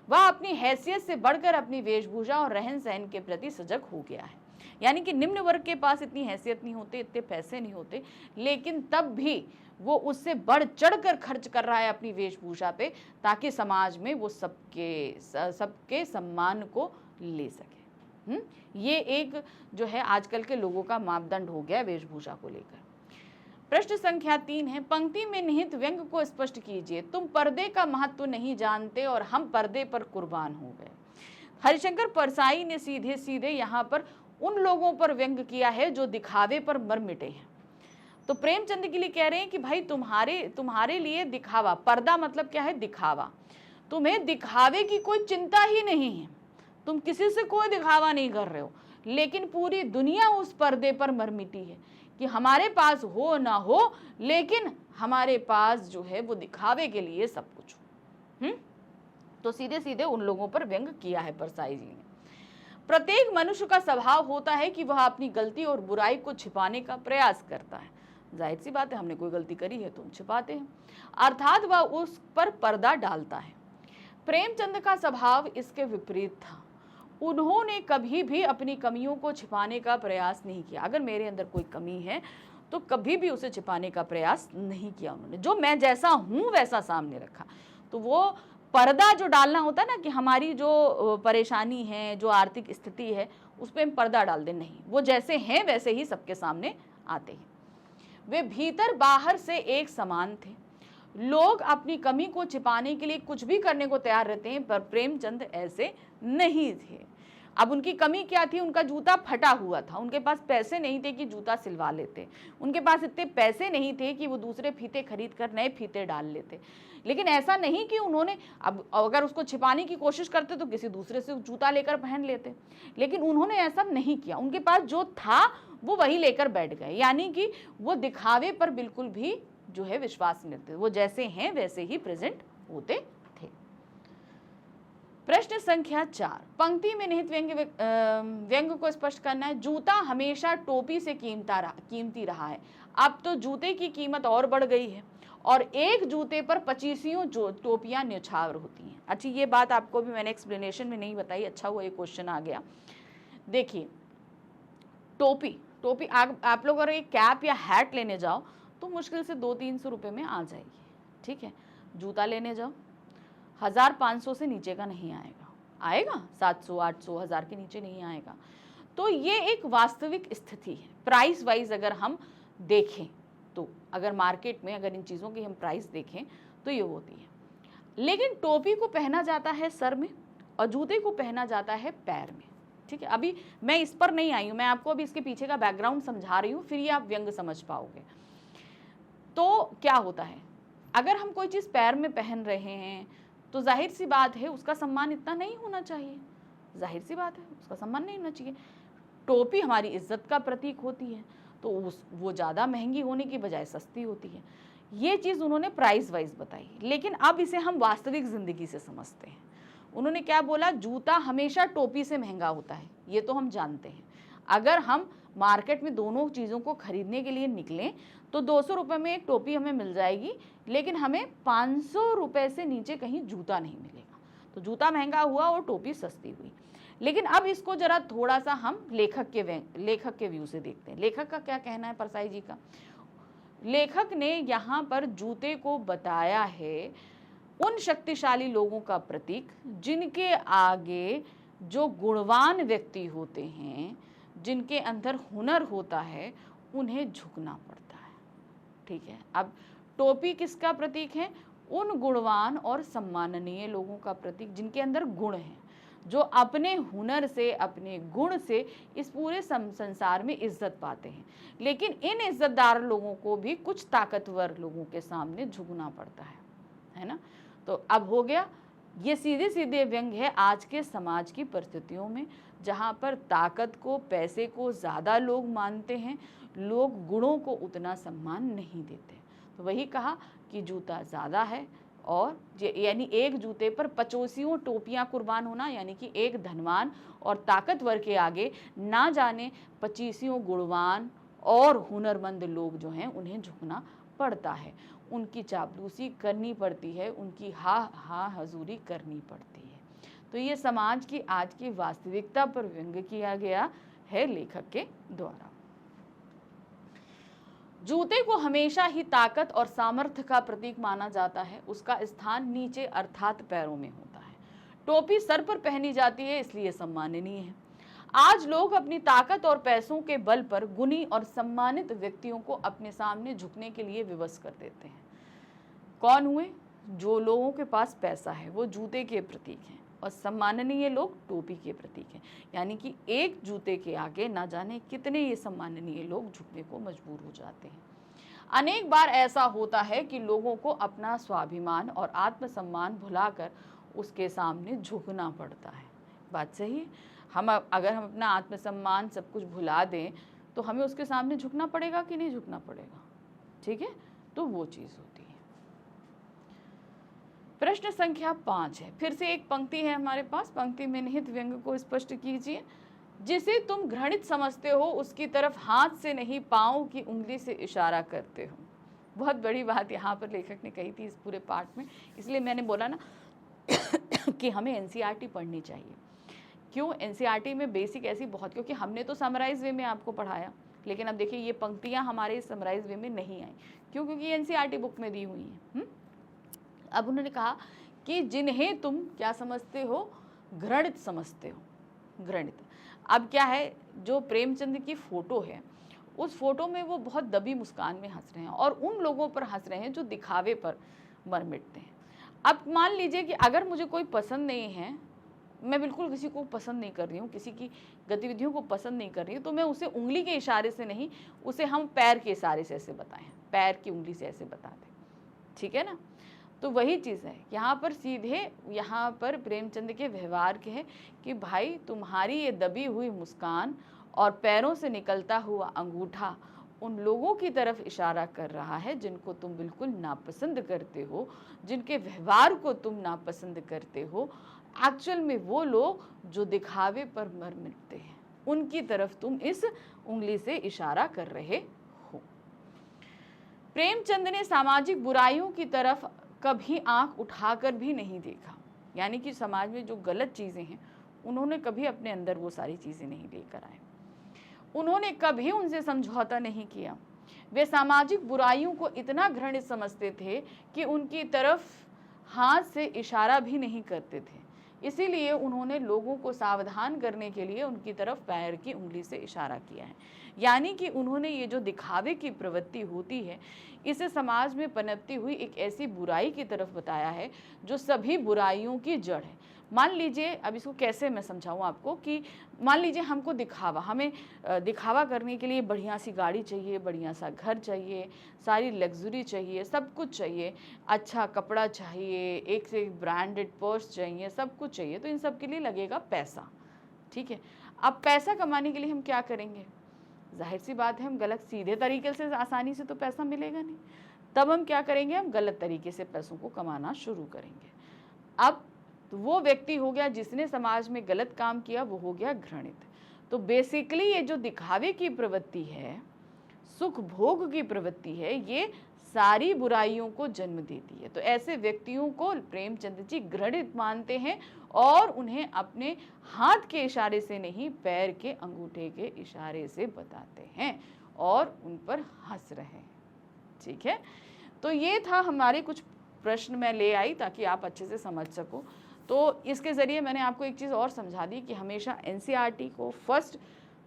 वह अपनी हैसियत से बढ़कर अपनी वेशभूषा और रहन सहन के प्रति सजग हो गया है। यानी कि निम्न वर्ग के पास इतनी हैसियत नहीं होती, इतने पैसे नहीं होते, लेकिन तब भी वो उससे बढ़ चढ़कर खर्च कर रहा है अपनी वेशभूषा पे, ताकि समाज में वो सबके सम्मान को ले सके। ये एक जो है आजकल के लोगों का मापदंड हो गया वेशभूषा को लेकर। प्रश्न संख्या 3 है, पंक्ति में निहित व्यंग को स्पष्ट कीजिए। तुम पर्दे का महत्व नहीं जानते और हम पर्दे पर कुर्बान हो गए। हरिशंकर परसाई ने सीधे सीधे यहाँ पर उन लोगों पर व्यंग किया है जो दिखावे पर मर मिटे हैं। तो प्रेमचंद के लिए कह रहे हैं कि भाई तुम्हारे लिए दिखावा, पर्दा मतलब क्या है? दिखावा। तुम्हें दिखावे की कोई चिंता ही नहीं है, तुम किसी से कोई दिखावा नहीं कर रहे हो, लेकिन पूरी दुनिया उस पर्दे पर मर मिटी है कि हमारे पास हो ना हो, लेकिन हमारे पास जो है वो दिखावे के लिए सब कुछ हो। तो सीधे सीधे उन लोगों पर व्यंग किया है परसाई जी ने। प्रत्येक मनुष्य का स्वभाव होता है कि वह अपनी गलती और बुराई को छिपाने का प्रयास करता है। जाहिर सी बात है, हमने कोई गलती करी है तो हम छिपाते हैं, अर्थात वह उस पर पर्दा डालता है। प्रेमचंद का स्वभाव इसके विपरीत था। उन्होंने कभी भी अपनी कमियों को छिपाने का प्रयास नहीं किया। अगर मेरे अंदर कोई कमी है तो कभी भी उसे छिपाने का प्रयास नहीं किया उन्होंने। जो मैं जैसा हूं वैसा सामने रखा। तो वो पर्दा जो डालना होता है ना, कि हमारी जो परेशानी है, जो आर्थिक स्थिति है, उस पर हम पर्दा डाल दें, नहीं, वो जैसे हैं वैसे ही सबके सामने आते हैं। वे भीतर बाहर से एक समान थे। लोग अपनी कमी को छिपाने के लिए कुछ भी करने को तैयार रहते हैं, पर प्रेमचंद ऐसे नहीं थे। अब उनकी कमी क्या थी? उनका जूता फटा हुआ था, उनके पास पैसे नहीं थे कि जूता सिलवा लेते, उनके पास इतने पैसे नहीं थे कि वो दूसरे फीते खरीद कर नए फीते डाल लेते। लेकिन ऐसा नहीं कि उन्होंने, अब अगर उसको छिपाने की कोशिश करते तो किसी दूसरे से जूता लेकर पहन लेते, लेकिन उन्होंने ऐसा नहीं किया। उनके पास जो था वो वही लेकर बैठ गए। यानी कि वो दिखावे पर बिल्कुल भी जो है विश्वास नहीं रखते, वो जैसे हैं वैसे ही प्रेजेंट होते थे। प्रश्न संख्या 4, पंक्ति में निहित व्यंग को स्पष्ट करना है। जूता हमेशा टोपी से कीमती रहा है, अब तो जूते की कीमत और बढ़ गई है और एक जूते पर 25 टोपियां न्यौछावर होती हैं। अच्छी, ये बात आपको भी मैंने एक्सप्लेनेशन में नहीं बताई, अच्छा हुआ ये क्वेश्चन आ गया। देखिए, टोपी आप लोग अगर एक कैप या हैट लेने जाओ तो मुश्किल से 200-300 रुपये में आ जाएगी, ठीक है। जूता लेने जाओ 1500 से नीचे का नहीं आएगा 700, 800, 1000 के नीचे नहीं आएगा। तो ये एक वास्तविक स्थिति है। प्राइस वाइज अगर हम देखें तो, अगर मार्केट में अगर इन चीज़ों की हम प्राइस देखें तो ये होती है। लेकिन टोपी को पहना जाता है सर में और जूते को पहना जाता है पैर में, ठीक है। अभी मैं इस पर नहीं आई हूँ, मैं आपको अभी इसके पीछे का बैकग्राउंड समझा रही हूँ, फिर ये आप व्यंग समझ पाओगे। तो क्या होता है, अगर हम कोई चीज़ पैर में पहन रहे हैं तो जाहिर सी बात है उसका सम्मान इतना नहीं होना चाहिए, जाहिर सी बात है उसका सम्मान नहीं होना चाहिए। टोपी हमारी इज्जत का प्रतीक होती है, तो वो ज़्यादा महंगी होने की बजाय सस्ती होती है। ये चीज़ उन्होंने प्राइस वाइज बताई, लेकिन अब इसे हम वास्तविक ज़िंदगी से समझते हैं। उन्होंने क्या बोला? जूता हमेशा टोपी से महंगा होता है, ये तो हम जानते हैं। अगर हम मार्केट में दोनों चीज़ों को खरीदने के लिए निकलें तो 200 रुपये में एक टोपी हमें मिल जाएगी, लेकिन हमें 500 रुपये से नीचे कहीं जूता नहीं मिलेगा। तो जूता महंगा हुआ और टोपी सस्ती हुई। लेकिन अब इसको जरा थोड़ा सा हम लेखक के व्यू से देखते हैं। लेखक का क्या कहना है परसाई जी का? लेखक ने यहाँ पर जूते को बताया है उन शक्तिशाली लोगों का प्रतीक जिनके आगे जो गुणवान व्यक्ति होते हैं, जिनके अंदर हुनर होता है, उन्हें झुकना पड़ता है, ठीक है। अब टोपी किसका प्रतीक है? उन गुणवान और सम्माननीय लोगों का प्रतीक जिनके अंदर गुण हैं, जो अपने हुनर से, अपने गुण से इस पूरे संसार में इज्जत पाते हैं। लेकिन इन इज्जतदार लोगों को भी कुछ ताकतवर लोगों के सामने झुकना पड़ता है ना। तो अब हो गया ये सीधे सीधे व्यंग है आज के समाज की परिस्थितियों में, जहाँ पर ताकत को, पैसे को ज़्यादा लोग मानते हैं, लोग गुणों को उतना सम्मान नहीं देते। तो वही कहा कि जूता ज़्यादा है, और यानी एक जूते पर 85 टोपियां कुर्बान होना, यानी कि एक धनवान और ताकतवर के आगे ना जाने 25 गुणवान और हुनरमंद लोग जो हैं उन्हें झुकना पड़ता है, उनकी चापलूसी करनी पड़ती है, उनकी हा हजूरी करनी पड़ती है। तो ये समाज की आज की वास्तविकता पर व्यंग्य किया गया है लेखक के द्वारा। जूते को हमेशा ही ताकत और सामर्थ्य का प्रतीक माना जाता है। उसका स्थान नीचे अर्थात पैरों में होता है। टोपी सर पर पहनी जाती है, इसलिए सम्माननीय है। आज लोग अपनी ताकत और पैसों के बल पर गुणी और सम्मानित व्यक्तियों को अपने सामने झुकने के लिए विवश कर देते हैं। कौन हुए? जो लोगों के पास पैसा है वो जूते के प्रतीक हैं, और सम्माननीय लोग टोपी के प्रतीक हैं। यानी कि एक जूते के आगे ना जाने कितने ये सम्माननीय लोग झुकने को मजबूर हो जाते हैं। अनेक बार ऐसा होता है कि लोगों को अपना स्वाभिमान और आत्मसम्मान भुलाकर उसके सामने झुकना पड़ता है। बात सही है। अगर हम अपना आत्मसम्मान सब कुछ भुला दें तो हमें उसके सामने झुकना पड़ेगा कि नहीं झुकना पड़ेगा? ठीक है, तो वो चीज़ होती है। प्रश्न संख्या 5 है। फिर से एक पंक्ति है हमारे पास। पंक्ति में निहित व्यंग्य को स्पष्ट कीजिए। जिसे तुम घृणित समझते हो उसकी तरफ हाथ से नहीं पांव की उंगली से इशारा करते हो। बहुत बड़ी बात यहाँ पर लेखक ने कही थी इस पूरे पाठ में, इसलिए मैंने बोला ना कि हमें एनसीईआरटी पढ़नी चाहिए। क्यों? एनसीईआरटी में बेसिक ऐसी बहुत, क्योंकि हमने तो समराइज वे में आपको पढ़ाया, लेकिन अब देखिए ये पंक्तियाँ हमारे समराइज वे में नहीं आई। क्यों? क्योंकि एनसीईआरटी बुक में दी हुई हैं। अब उन्होंने कहा कि जिन्हें तुम क्या समझते हो? घृणित समझते हो। घृणित। अब क्या है, जो प्रेमचंद की फोटो है उस फोटो में वो बहुत दबी मुस्कान में हंस रहे हैं, और उन लोगों पर हंस रहे हैं जो दिखावे पर मर मिटते हैं। अब मान लीजिए कि अगर मुझे कोई पसंद नहीं है, मैं बिल्कुल किसी को पसंद नहीं कर रही हूँ, किसी की गतिविधियों को पसंद नहीं कर रही हूँ, तो मैं उसे उंगली के इशारे से नहीं, उसे हम पैर के इशारे से ऐसे बताएं, पैर की उंगली से ऐसे बता दें। ठीक है ना? तो वही चीज़ है यहाँ पर। सीधे यहाँ पर प्रेमचंद के व्यवहार के है कि भाई तुम्हारी ये दबी हुई मुस्कान और पैरों से निकलता हुआ अंगूठा उन लोगों की तरफ इशारा कर रहा है जिनको तुम बिल्कुल नापसंद करते हो, जिनके व्यवहार को तुम नापसंद करते हो। एक्चुअल में वो लोग जो दिखावे पर मर मिटते हैं, उनकी तरफ तुम इस उंगली से इशारा कर रहे हो। प्रेमचंद ने सामाजिक बुराइयों की तरफ कभी आंख उठाकर भी नहीं देखा। यानी कि समाज में जो गलत चीज़ें हैं उन्होंने कभी अपने अंदर वो सारी चीज़ें नहीं लेकर आए। उन्होंने कभी उनसे समझौता नहीं किया। वे सामाजिक बुराइयों को इतना घृणित समझते थे कि उनकी तरफ हाथ से इशारा भी नहीं करते थे। इसीलिए उन्होंने लोगों को सावधान करने के लिए उनकी तरफ पैर की उंगली से इशारा किया है। यानी कि उन्होंने ये जो दिखावे की प्रवृत्ति होती है, इसे समाज में पनपती हुई एक ऐसी बुराई की तरफ बताया है जो सभी बुराइयों की जड़ है। मान लीजिए, अब इसको कैसे मैं समझाऊं आपको, कि मान लीजिए हमको हमें दिखावा करने के लिए बढ़िया सी गाड़ी चाहिए, बढ़िया सा घर चाहिए, सारी लग्जरी चाहिए, सब कुछ चाहिए, अच्छा कपड़ा चाहिए, एक से एक ब्रांडेड पर्स चाहिए, सब कुछ चाहिए। तो इन सब के लिए लगेगा पैसा। ठीक है, अब पैसा कमाने के लिए हम क्या करेंगे? जाहिर सी बात है, हम गलत सीधे तरीके से आसानी से तो पैसा मिलेगा नहीं। तब हम क्या करेंगे? हम गलत तरीके से पैसों को कमाना शुरू करेंगे। अब तो वो व्यक्ति हो गया जिसने समाज में गलत काम किया, वो हो गया घृणित। तो बेसिकली ये जो दिखावे की प्रवृत्ति है, सुख भोग की प्रवृत्ति है, ये सारी बुराइयों को जन्म देती है। तो ऐसे व्यक्तियों को प्रेमचंद जी घृणित मानते हैं और उन्हें अपने हाथ के इशारे से नहीं, पैर के अंगूठे के इशारे से बताते हैं और उन पर हंस रहे हैं। ठीक है, तो ये था हमारे कुछ प्रश्न मैं ले आई ताकि आप अच्छे से समझ सको। तो इसके ज़रिए मैंने आपको एक चीज़ और समझा दी कि हमेशा एनसीईआरटी को फर्स्ट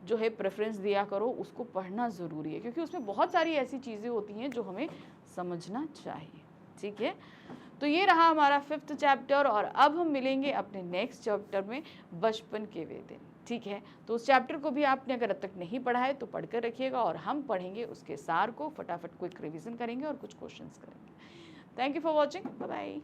जो है प्रेफरेंस दिया करो, उसको पढ़ना ज़रूरी है, क्योंकि उसमें बहुत सारी ऐसी चीज़ें होती हैं जो हमें समझना चाहिए। ठीक है, तो ये रहा हमारा 5th चैप्टर, और अब हम मिलेंगे अपने नेक्स्ट चैप्टर में, बचपन के वे दिन। ठीक है, तो उस चैप्टर को भी आपने अगर अब तक नहीं पढ़ा है तो पढ़कर रखिएगा, और हम पढ़ेंगे उसके सार को, फटाफट क्विक रिवीजन करेंगे और कुछ क्वेश्चंस करेंगे। Thank you for watching, bye bye.